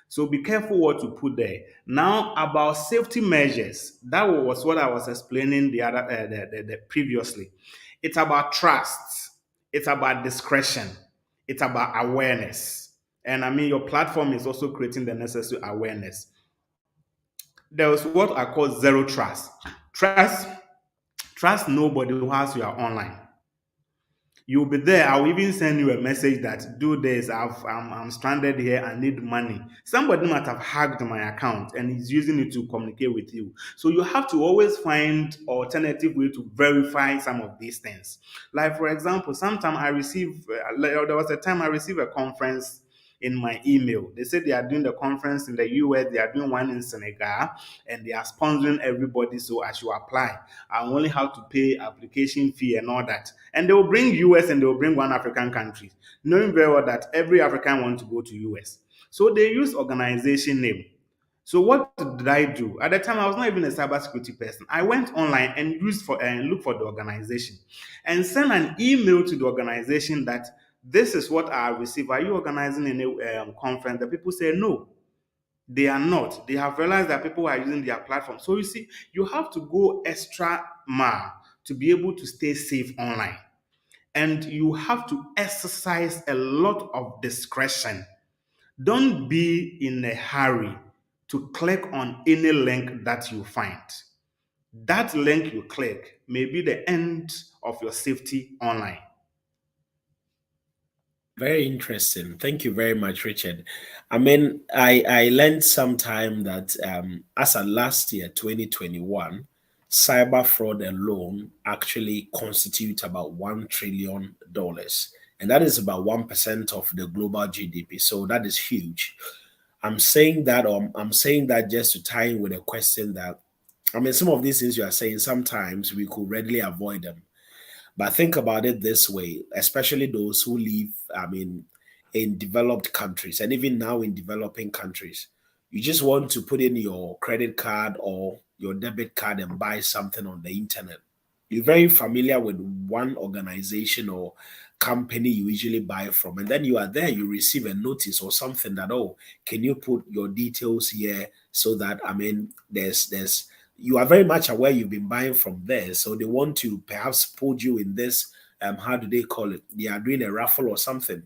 So be careful what you put there. Now about safety measures. That was what I was explaining the previously. It's about trust. It's about discretion. It's about awareness. And I mean, your platform is also creating the necessary awareness. There was what I call zero trust. Trust, trust nobody who has you online. You'll be there. I'll even send you a message that do this. I'm stranded here. I need money. Somebody might have hacked my account and is using it to communicate with you. So you have to always find alternative way to verify some of these things. Like for example, sometimes I receive. There was a time I received a conference in my email. They said they are doing the conference in the US, they are doing one in Senegal, and they are sponsoring everybody. So as you apply, I only have to pay application fee and all that. And they will bring US and they will bring one African country, knowing very well that every African wants to go to US. So they use organization name. So what did I do? At the time, I was not even a cybersecurity person. I went online and used for and looked for the organization and sent an email to the organization that this is what I received. Are you organizing a conference? The people say no. They are not. They have realized that people are using their platform. So you see, you have to go extra mile to be able to stay safe online. And you have to exercise a lot of discretion. Don't be in a hurry to click on any link that you find. That link you click may be the end of your safety online. Very interesting. Thank you very much, Richard. I mean, I learned sometime that as of last year, 2021, cyber fraud alone actually constitutes about $1 trillion. And that is about 1% of the global GDP. So that is huge. I'm saying that just to tie in with a question that I mean, some of these things you are saying, sometimes we could readily avoid them. But think about it this way, especially those who live, I mean, in developed countries and even now in developing countries. You just want to put in your credit card or your debit card and buy something on the internet. You're very familiar with one organization or company you usually buy from, and then you are there, you receive a notice or something that, oh, can you put your details here so that I mean there's you are very much aware you've been buying from there. So they want to perhaps put you in this how do they call it? They are doing a raffle or something.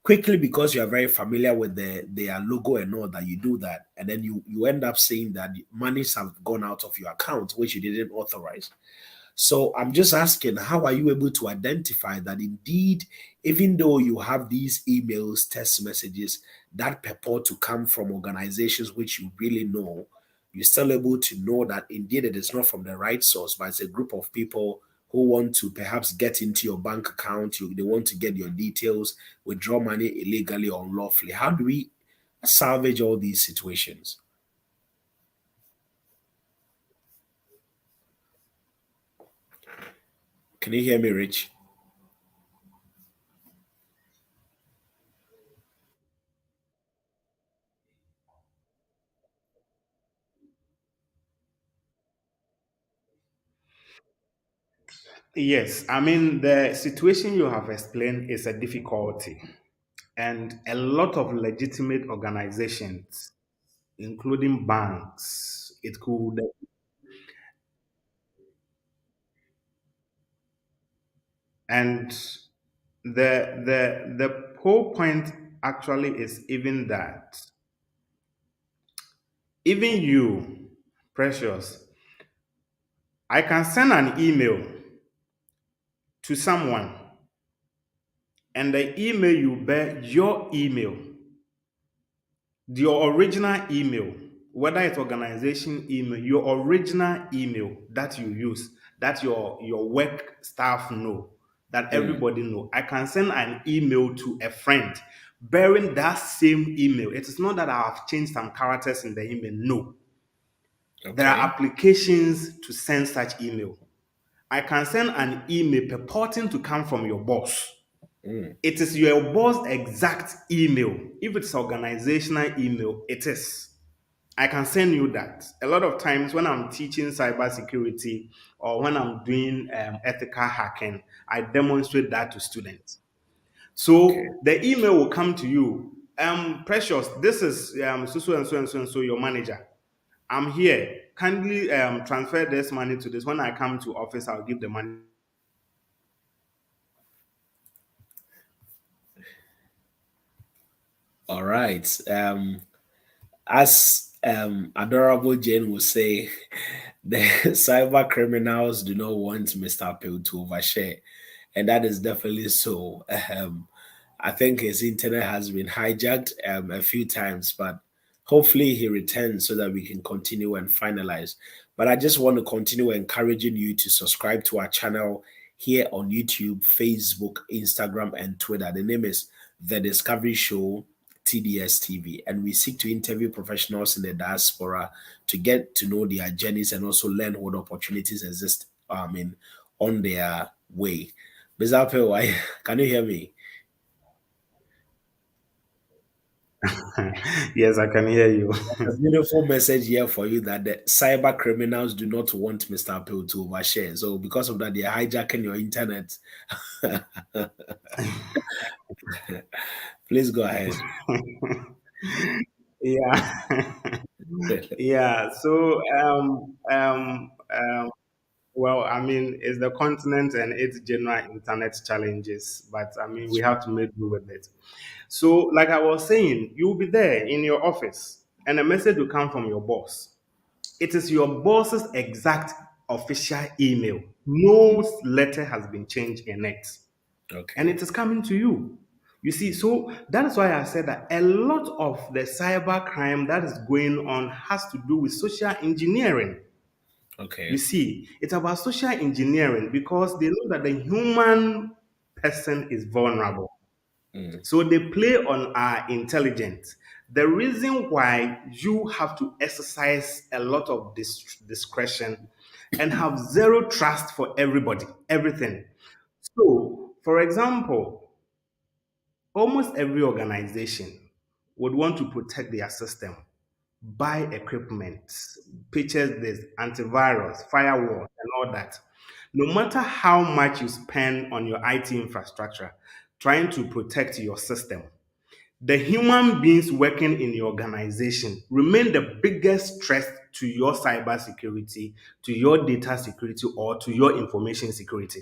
Quickly because you are very familiar with their logo and all that, you do that. And then you end up seeing that monies have gone out of your account, which you didn't authorize. So I'm just asking, how are you able to identify that indeed, even though you have these emails, text messages that purport to come from organizations which you really know, you're still able to know that indeed it is not from the right source, but it's a group of people who want to perhaps get into your bank account, they want to get your details, withdraw money illegally or unlawfully. How do we salvage all these situations? Can you hear me, Rich? Yes, I mean, the situation you have explained is a difficulty, and a lot of legitimate organizations, including banks, it could, and the whole point actually is even that, even you, Precious, I can send an email to someone, and the email you bear your email, your original email, whether it's organization email, your original email that you use, that your work staff know, that Mm, everybody know. I can send an email to a friend bearing that same email. It is not that I have changed some characters in the email. No, there are okay. applications to send such email. I can send an email purporting to come from your boss. Mm, It is your boss' exact email. If it's organizational email, it is. I can send you that. A lot of times when I'm teaching cybersecurity or when I'm doing ethical hacking, I demonstrate that to students. okay. So the email will come to you. Precious, this is so so and so and so and so your manager. I'm here. Kindly transfer this money to this. When I come to office, I'll give the money. All right. As adorable Jane will say, the cyber criminals do not want Mr. Appeal to overshare, and that is definitely so. I think his internet has been hijacked a few times, but hopefully he returns so that we can continue and finalize. But I just want to continue encouraging you to subscribe to our channel here on YouTube, Facebook, Instagram, and Twitter. The name is The Discovery Show TDS TV, and we seek to interview professionals in the diaspora to get to know their journeys and also learn what opportunities exist. On their way. Ms. Apple, can you hear me? Yes, I can hear you. A beautiful message here for you that the cyber criminals do not want Mr. Apple to overshare. So because of that, they're hijacking your internet. Please go ahead. Yeah. Yeah. So, well, I mean, it's the continent and its general internet challenges, but I mean, we have to make do with it. So, like I was saying, you'll be there in your office, and a message will come from your boss. It is your boss's exact official email. No letter has been changed in it, and Okay. it is coming to you. You see, so that is why I said that a lot of the cyber crime that is going on has to do with social engineering. You Okay. see, it's about social engineering because they know that the human person is vulnerable. Mm, So they play on our intelligence. The reason why you have to exercise a lot of discretion and have zero trust for everybody, everything. So, for example, almost every organization would want to protect their system, buy equipment, purchase this, antivirus, firewall, and all that. No matter how much you spend on your IT infrastructure trying to protect your system, the human beings working in your organization remain the biggest threat to your cybersecurity, to your data security, or to your information security.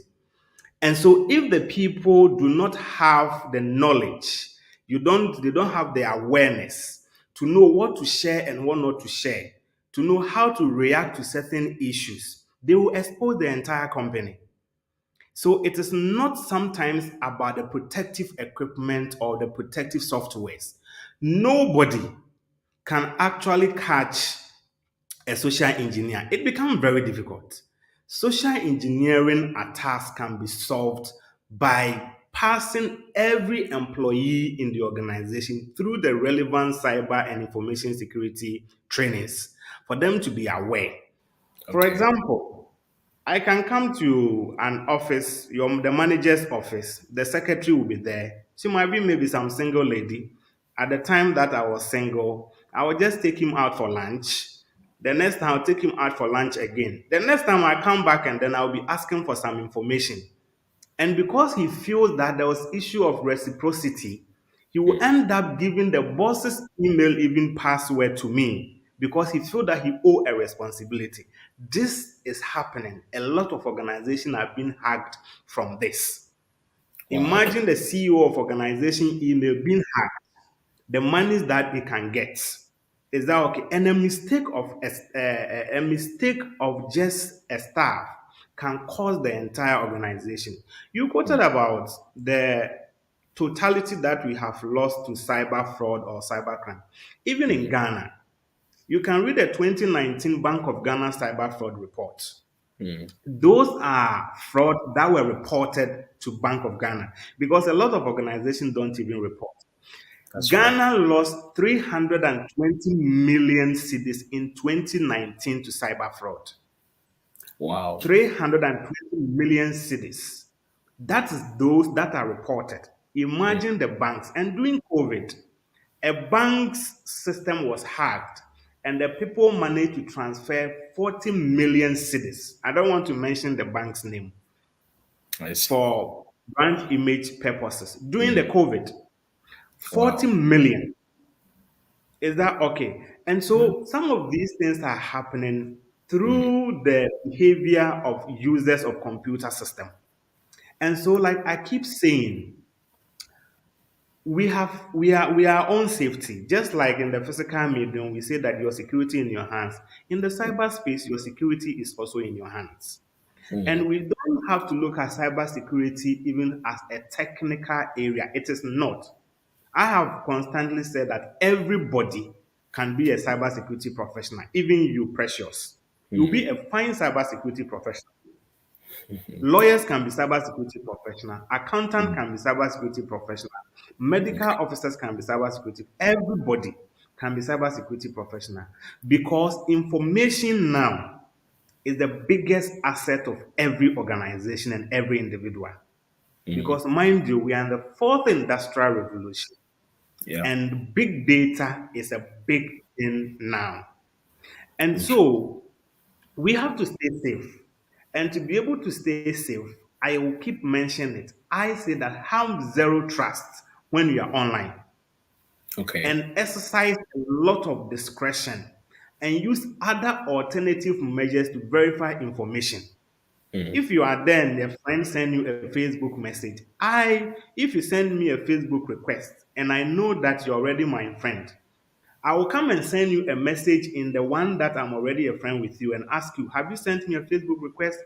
And so if the people do not have the knowledge, they don't have the awareness to know what to share and what not to share, to know how to react to certain issues, they will expose the entire company. So it is not sometimes about the protective equipment or the protective softwares. Nobody can actually catch a social engineer. It becomes very difficult. Social engineering attacks can be solved by passing every employee in the organization through the relevant cyber and information security trainings for them to be aware. For okay. example, I can come to an office, the manager's office. The secretary will be there. She might be maybe some single lady. At the time that I was single, I would just take him out for lunch. The next time I'll take him out for lunch again. The next time I come back and then I'll be asking for some information. And because he feels that there was issue of reciprocity, he will end up giving the boss's email even password to me because he feels that he owe a responsibility. This is happening. A lot of organizations are being hacked from this. Wow. Imagine the CEO of organization email being hacked, the monies that he can get. Is that okay? And a mistake of just a staff can cause the entire organization. You quoted about the totality that we have lost to cyber fraud or cyber crime. Even in Ghana, you can read the 2019 Bank of Ghana cyber fraud report. Those are fraud that were reported to Bank of Ghana because a lot of organizations don't even report. That's right. Ghana lost 320 million cedis in 2019 to cyber fraud. Wow. 320 million cedis. That is those that are reported. Imagine the banks. And during COVID, a bank's system was hacked and the people managed to transfer 40 million cedis. I don't want to mention the bank's name I see. for brand image purposes. During the COVID, 40 Wow. million. Is that okay? And so some of these things are happening through the behavior of users of computer system. And so, like I keep saying, we are own safety. Just like in the physical medium, we say that your security in your hands. In the cyberspace, your security is also in your hands. And we don't have to look at cybersecurity even as a technical area. It is not. I have constantly said that everybody can be a cybersecurity professional, even you, Precious. You'll be a fine cybersecurity professional. Lawyers can be cybersecurity professional. Accountant can be cybersecurity professional. Medical officers can be cybersecurity. Everybody can be cybersecurity professional because information now is the biggest asset of every organization and every individual. Because mind you, we are in the fourth industrial revolution. Yeah. And big data is a big thing now. And so we have to stay safe. And to be able to stay safe, I will keep mentioning it. I say that have zero trust when you are online Okay. and exercise a lot of discretion and use other alternative measures to verify information. If you are there and your friend send you a Facebook message, if you send me a Facebook request and I know that you're already my friend, I will come and send you a message in the one that I'm already a friend with you and ask you, have you sent me a Facebook request?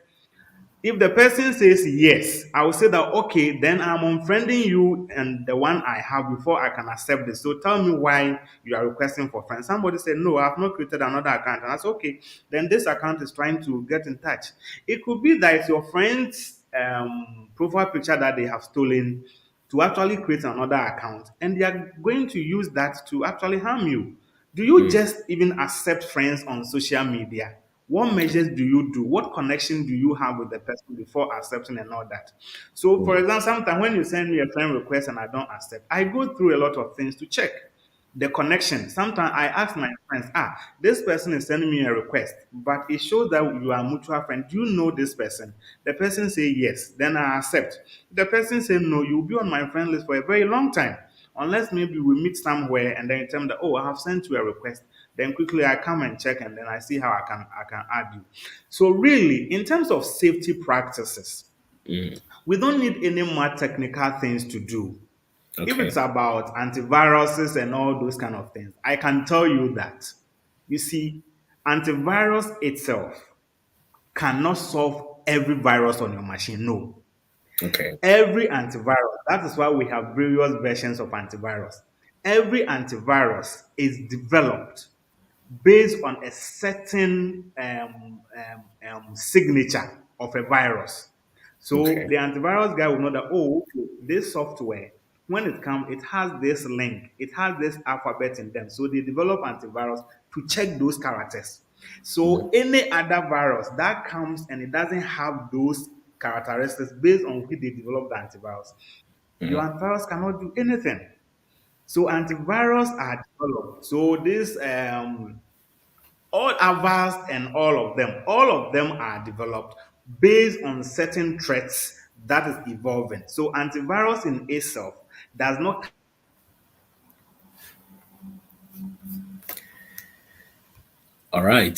If the person says yes, I will say that okay, then I'm unfriending you and the one I have before I can accept this. So tell me why you are requesting for friends. Somebody said, no, I have not created another account. And I said, okay, then this account is trying to get in touch. It could be that it's your friend's profile picture that they have stolen to actually create another account and they are going to use that to actually harm you. Do you just even accept friends on social media? What measures do you do? What connection do you have with the person before accepting and all that? So, for example, sometimes when you send me a friend request and I don't accept, I go through a lot of things to check the connection. Sometimes I ask my friends, this person is sending me a request, but it shows that you are a mutual friend. Do you know this person? The person say yes, then I accept. The person say no, you'll be on my friend list for a very long time. Unless maybe we meet somewhere and then you tell me that, oh, I have sent you a request. Then quickly I come and check and then I see how I can add you. So really, in terms of safety practices, we don't need any more technical things to do. If Okay. it's about antiviruses and all those kind of things, I can tell you that. You see, antivirus itself cannot solve every virus on your machine. No. Okay. Every antivirus, that is why we have various versions of antivirus. Every antivirus is developed based on a certain signature of a virus. So Okay. the antivirus guy will know that, oh, okay, this software, when it comes, it has this link, it has this alphabet in them. So they develop antivirus to check those characters. So any other virus that comes and it doesn't have those characteristics based on which they develop the antivirus, your antivirus cannot do anything. So antivirus are developed. So this All Avast and all of them are developed based on certain threats that is evolving. So antivirus in itself does not. All right.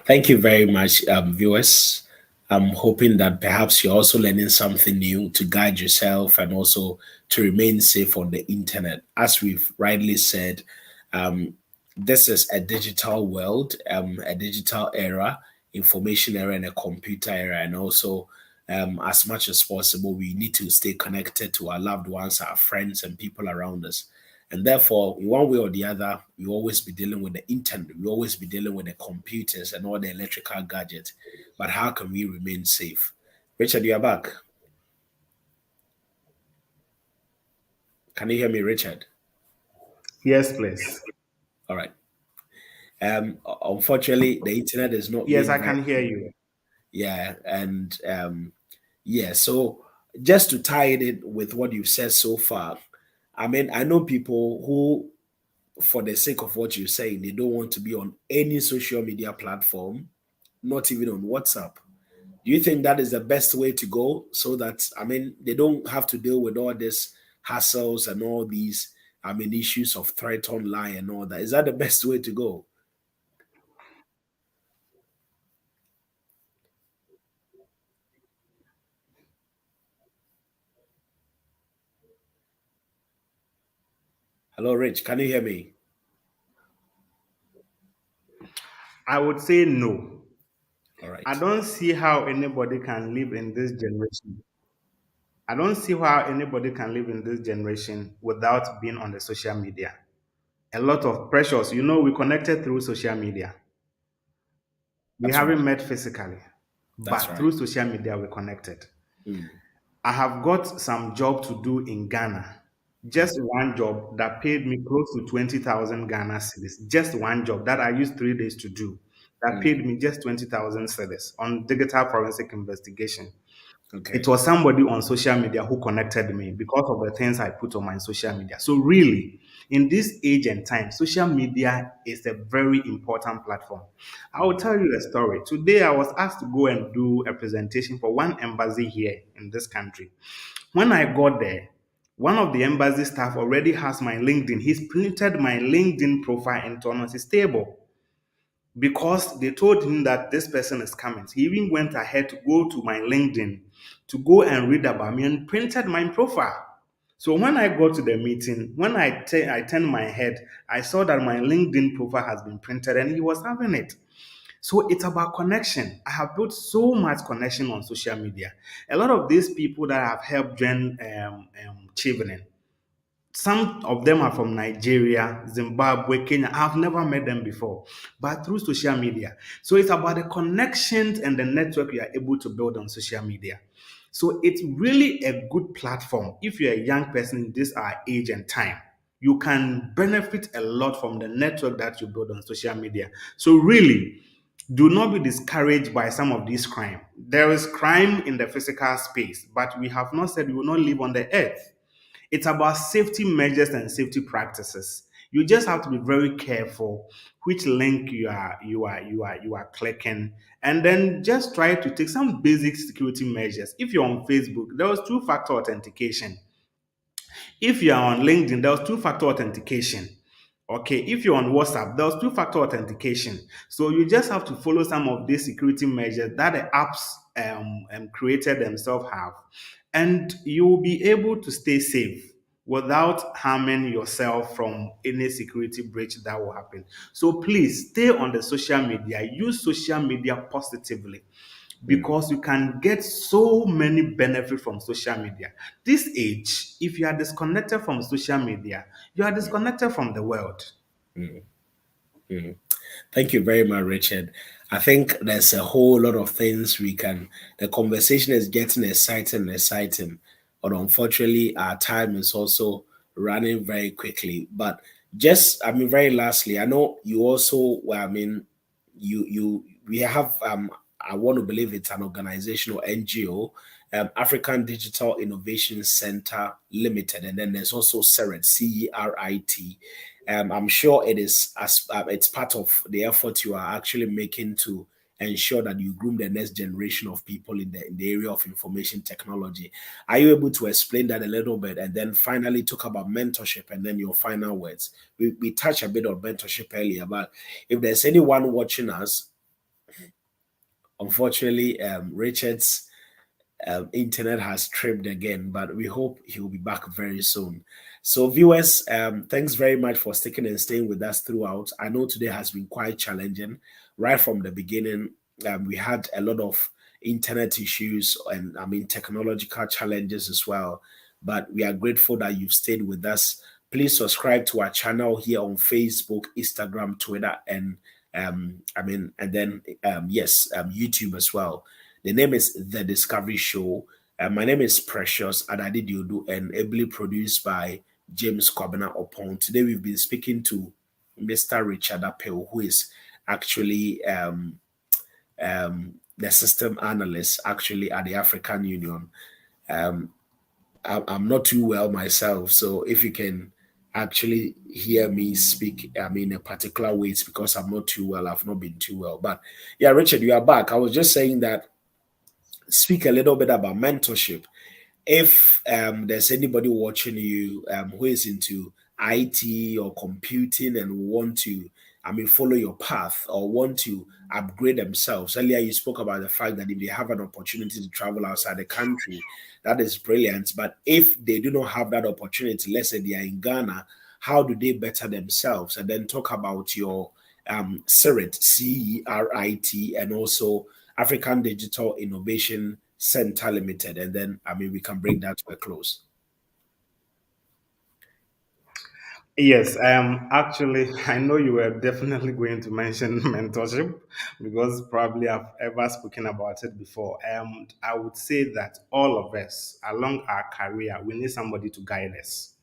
Thank you very much, viewers. I'm hoping that perhaps you're also learning something new to guide yourself and also to remain safe on the internet. As we've rightly said, um, this is a digital world, a digital era, information era, and a computer era. And also, as much as possible, we need to stay connected to our loved ones, our friends, and people around us. And therefore, in one way or the other, we always be dealing with the internet, we always be dealing with the computers and all the electrical gadgets. But how can we remain safe? Richard, you are back. Can you hear me, Richard? Yes, please. All right. Unfortunately, the internet is not Yes, being I very, can hear you. yeah, and yeah. So just to tie it in with what you've said so far, I mean, I know people who, for the sake of what you're saying, they don't want to be on any social media platform, not even on WhatsApp. Do you think that is the best way to go so that, I mean, they don't have to deal with all these hassles and all these, I mean, issues of threat online and all that? Is that the best way to go? Hello, Rich. Can you hear me? I would say no. All I right. don't see how anybody can live in this generation. I don't see how anybody can live in this generation without being on the social media. A lot of pressures. You know, we connected through social media. We That's haven't right. met physically, That's but right. through social media, we connected. Mm, I have got some job to do in Ghana. Just one job that paid me close to 20,000 Ghana cedis. Just one job that I used 3 days to do that mm, paid me just 20,000 cedis on digital forensic investigation. It okay. was somebody on social media who connected me because of the things I put on my social media. So, really, in this age and time, social media is a very important platform. I will tell you a story. Today, I was asked to go and do a presentation for one embassy here in this country. When I got there, one of the embassy staff already has my LinkedIn. He's printed my LinkedIn profile into on his table because they told him that this person is coming. He even went ahead to go to my LinkedIn to go and read about me and printed my profile. So when I got to the meeting, when I turned my head, I saw that my LinkedIn profile has been printed and he was having it. So it's about connection. I have built so much connection on social media. A lot of these people that have helped join Chevening, some of them are from Nigeria, Zimbabwe, Kenya. I've never met them before, but through social media. So it's about the connections and the network you are able to build on social media. So it's really a good platform. If you're a young person in this our age and time, you can benefit a lot from the network that you build on social media. So really, do not be discouraged by some of these crime. There is crime in the physical space, but we have not said we will not live on the earth. It's about safety measures and safety practices. You just have to be very careful which link you are clicking, and then just try to take some basic security measures. If you're on Facebook, there was two-factor authentication. If you're on LinkedIn, there was two-factor authentication. Okay, if you're on WhatsApp, there was two-factor authentication. So you just have to follow some of these security measures that the apps created themselves have, and you will be able to stay safe without harming yourself from any security breach that will happen. So please stay on the social media, use social media positively Mm, because you can get so many benefits from social media. This age, if you are disconnected from social media, you are disconnected from the world. mm, mm. Thank you very much, Richard. I think there's a whole lot of things we can. The conversation is getting exciting and exciting, but unfortunately, our time is also running very quickly. But just, I mean, very lastly, I know you also, well, I mean, we have, I want to believe it's an organization or NGO, African Digital Innovation Center Limited, and then there's also CERIT, CERIT. I'm sure it is as it's part of the effort you are actually making to ensure that you groom the next generation of people in the area of information technology. Are you able to explain that a little bit and then finally talk about mentorship and then your final words? We touched a bit on mentorship earlier, but if there's anyone watching us, unfortunately, Richard's internet has tripped again, but we hope he will be back very soon. So, viewers, thanks very much for sticking and staying with us throughout. I know today has been quite challenging. Right from the beginning, we had a lot of internet issues and technological challenges as well. But we are grateful that you've stayed with us. Please subscribe to our channel here on Facebook, Instagram, Twitter, and YouTube as well. The name is The Discovery Show. My name is Precious Adadi Diodu and ably produced by James Kwabena Opon. Today we've been speaking to Mr. Richard Apau, who is actually the system analyst actually at the African Union. I'm not too well myself, so if you can actually hear me speak, a particular way, it's because I'm not too well. I've not been too well. But yeah, Richard, you are back. I was just saying that speak a little bit about mentorship. If there's anybody watching you who is into IT or computing and want to, follow your path or want to upgrade themselves. Earlier, you spoke about the fact that if they have an opportunity to travel outside the country, that is brilliant. But if they do not have that opportunity, let's say they are in Ghana, how do they better themselves? And then talk about your CERIT, CERIT, and also African Digital Innovation Center Limited, and then we can bring that to a close. Yes, actually, I know you were definitely going to mention mentorship because probably I've ever spoken about it before. I would say that all of us along our career, we need somebody to guide us.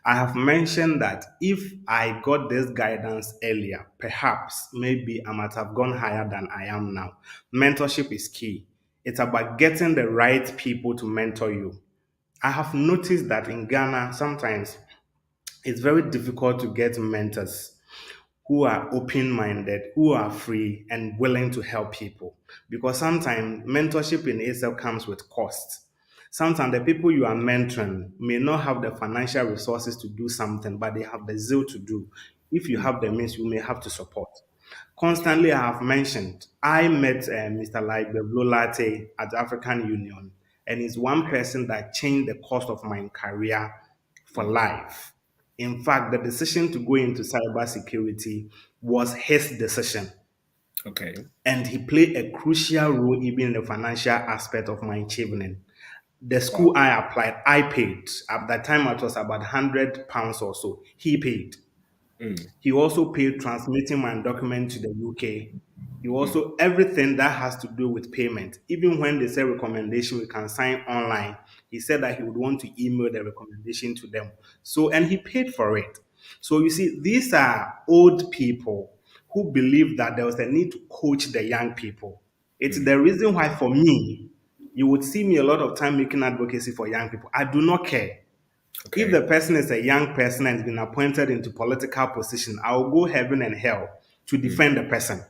I have mentioned that if I got this guidance earlier, perhaps maybe I might have gone higher than I am now. Mentorship is key. It's about getting the right people to mentor you. I have noticed that in Ghana, sometimes it's very difficult to get mentors who are open minded, who are free and willing to help people. Because sometimes mentorship in itself comes with cost. Sometimes the people you are mentoring may not have the financial resources to do something, but they have the zeal to do. If you have the means, you may have to support. Constantly, I have mentioned, I met Mr. Latte at the African Union, and he's one person that changed the course of my career for life. In fact, the decision to go into cybersecurity was his decision. Okay. And he played a crucial role even in the financial aspect of my achievement. The school Wow. I applied, I paid. At that time, it was about £100 or so. He paid. Mm, He also paid transmitting my document to the UK. He mm, also, everything that has to do with payment, even when they say recommendation we can sign online, he said that he would want to email the recommendation to them. So, and he paid for it. So you see, these are old people who believe that there was a need to coach the young people. It's mm. the reason why for me, you would see me a lot of time making advocacy for young people. I do not care. If Okay. the person is a young person and has been appointed into political position, I will go heaven and hell to Mm, defend the person.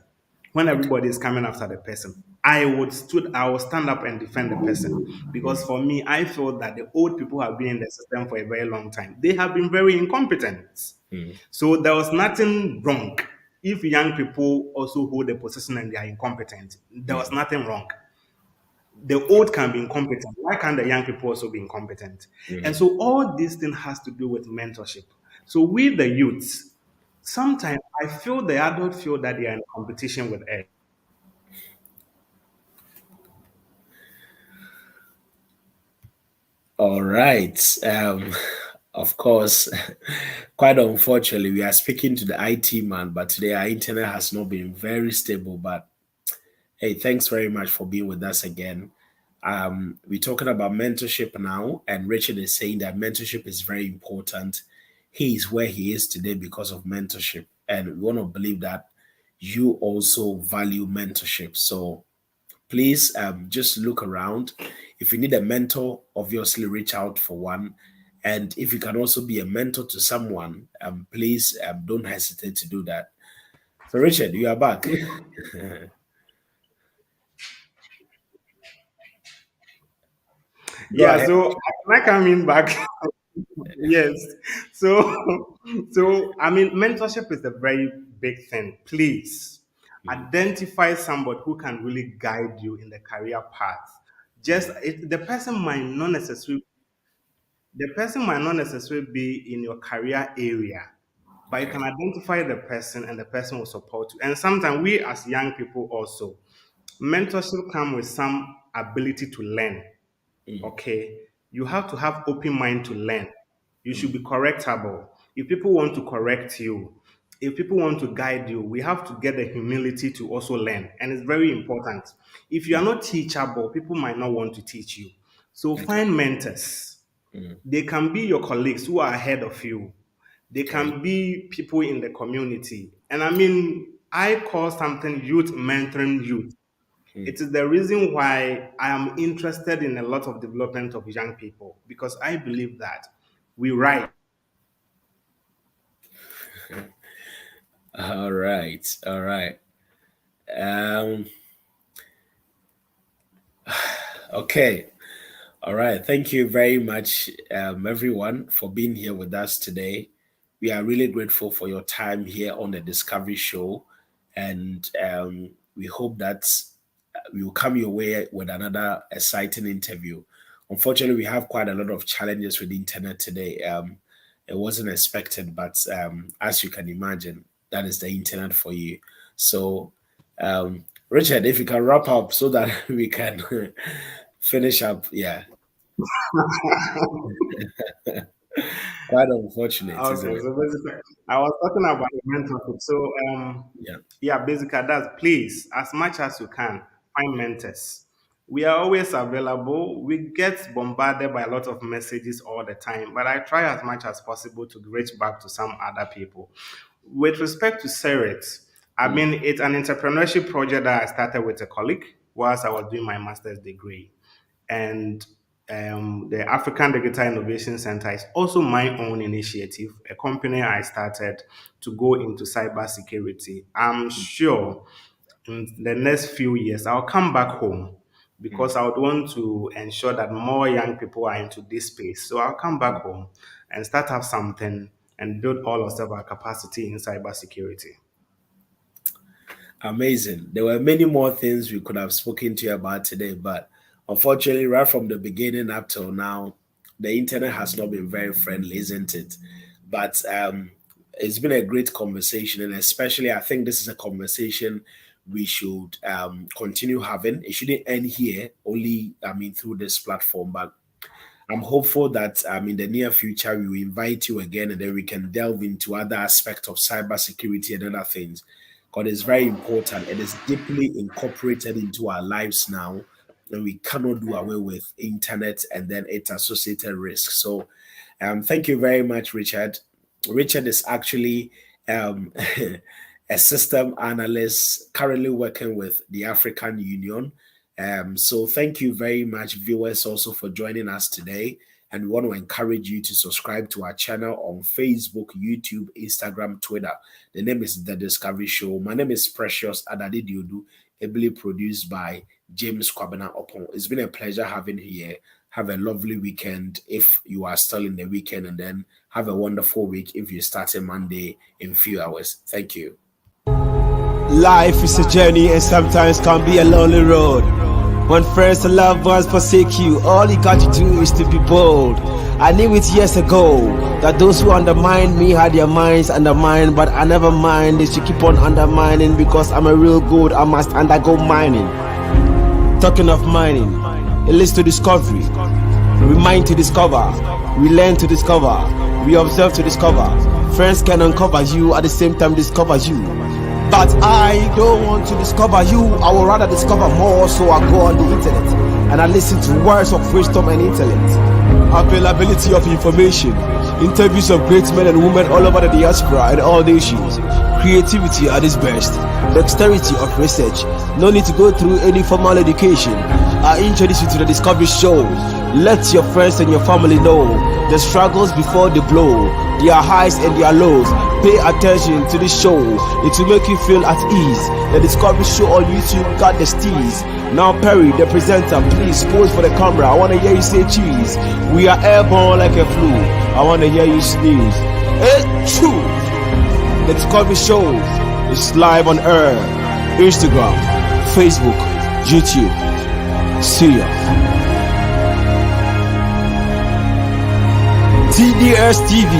When okay. everybody is coming after the person, I will stand up and defend the person. Because for me, I feel that the old people have been in the system for a very long time. They have been very incompetent. Mm, So there was nothing wrong. If young people also hold a position and they are incompetent, there was mm. nothing wrong. The old can be incompetent. Why can't the young people also be incompetent? And Mhm. so all this thing has to do with mentorship. So we the youths, sometimes I feel the adults feel that they are in competition with us. All right. Of course, quite unfortunately, we are speaking to the IT man, but today our internet has not been very stable. But hey, thanks very much for being with us again. We're talking about mentorship now, and Richard is saying that mentorship is very important. He is where he is today because of mentorship, and we want to believe that you also value mentorship. So please just look around. If you need a mentor, obviously reach out for one. And if you can also be a mentor to someone, please don't hesitate to do that. So, Richard, you are back. Yeah, so I come in back. Yes. So I mean mentorship is a very big thing. Please identify somebody who can really guide you in the career path. The person might not necessarily be in your career area, but you can identify the person and the person will support you. And sometimes we as young people also, mentorship come with some ability to learn. Okay, you have to have open mind to learn. You should be correctable. If people want to correct you, if people want to guide you, we have to get the humility to also learn, and it's very important. If you are not teachable, people might not want to teach you. So find mentors. They can be your colleagues who are ahead of you. They can be people in the community. And I mean, I call something youth mentoring youth. It is the reason why I am interested in a lot of development of young people, because I believe that we rise. All right. All right. Okay. All right. Thank you very much, everyone, for being here with us today. We are really grateful for your time here on the Discovery Show. And we hope that we will come your way with another exciting interview. Unfortunately, we have quite a lot of challenges with the internet today. It wasn't expected, but as you can imagine, that is the internet for you. So, Richard, if you can wrap up so that we can finish up. Yeah. Quite unfortunate. Okay, so basically, I was talking about the mentorship. So, basically, that's please, as much as you can, find mentors. We are always available. We get bombarded by a lot of messages all the time, but I try as much as possible to reach back to some other people. With respect to CERET, I mean, it's an entrepreneurship project that I started with a colleague whilst I was doing my master's degree. And the African Digital Innovation Center is also my own initiative, a company I started to go into cybersecurity. I'm sure in the next few years I'll come back home because I would want to ensure that more young people are into this space. So I'll come back home and start up something and build all of our capacity in cybersecurity. Amazing. There were many more things we could have spoken to you about today, but unfortunately, right from the beginning up till now, the internet has not been very friendly, isn't it? But it's been a great conversation, and especially I think this is a conversation we should continue having. It shouldn't end here, only through this platform, but I'm hopeful that in the near future we will invite you again, and then we can delve into other aspects of cybersecurity and other things, because it's very important. It is deeply incorporated into our lives now, and we cannot do away with internet and then its associated risks. So thank you very much, Richard. Richard is actually a system analyst currently working with the African Union. So thank you very much, viewers, also for joining us today. And we want to encourage you to subscribe to our channel on Facebook, YouTube, Instagram, Twitter. The name is The Discovery Show. My name is Precious Adadidiodu, ably produced by James Kwabena Opon. It's been a pleasure having you here. Have a lovely weekend if you are still in the weekend, and then have a wonderful week if you're starting Monday in a few hours. Thank you. Life is a journey and sometimes can be a lonely road. When friends and loved ones forsake you, all you got to do is to be bold. I knew it years ago that those who undermine me had their minds undermined, but I never mind. They should keep on undermining because I'm a real good. I must undergo mining. Talking of mining, it leads to discovery. We mine to discover, we learn to discover, we observe to discover. Friends can uncover you at the same time discover you. But I don't want to discover you, I would rather discover more, so I go on the internet and I listen to words of wisdom and intellect. Availability of information, interviews of great men and women all over the diaspora and all nations. Creativity at its best, dexterity of research, no need to go through any formal education. I introduce you to the Discovery Show. Let your friends and your family know the struggles before they blow, their highs and their lows. Pay attention to this show, it will make you feel at ease. The Discovery Show on YouTube got the steez. Now Perry, the presenter, please pose for the camera. I want to hear you say cheese. We are airborne like a flu. I want to hear you sneeze. It's true. The Discovery Show is live on air. Instagram, Facebook, YouTube. See ya. TDS TV,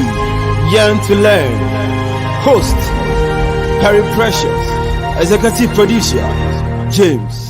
Yearn to Learn. Host, Harry Precious. Executive Producer, James.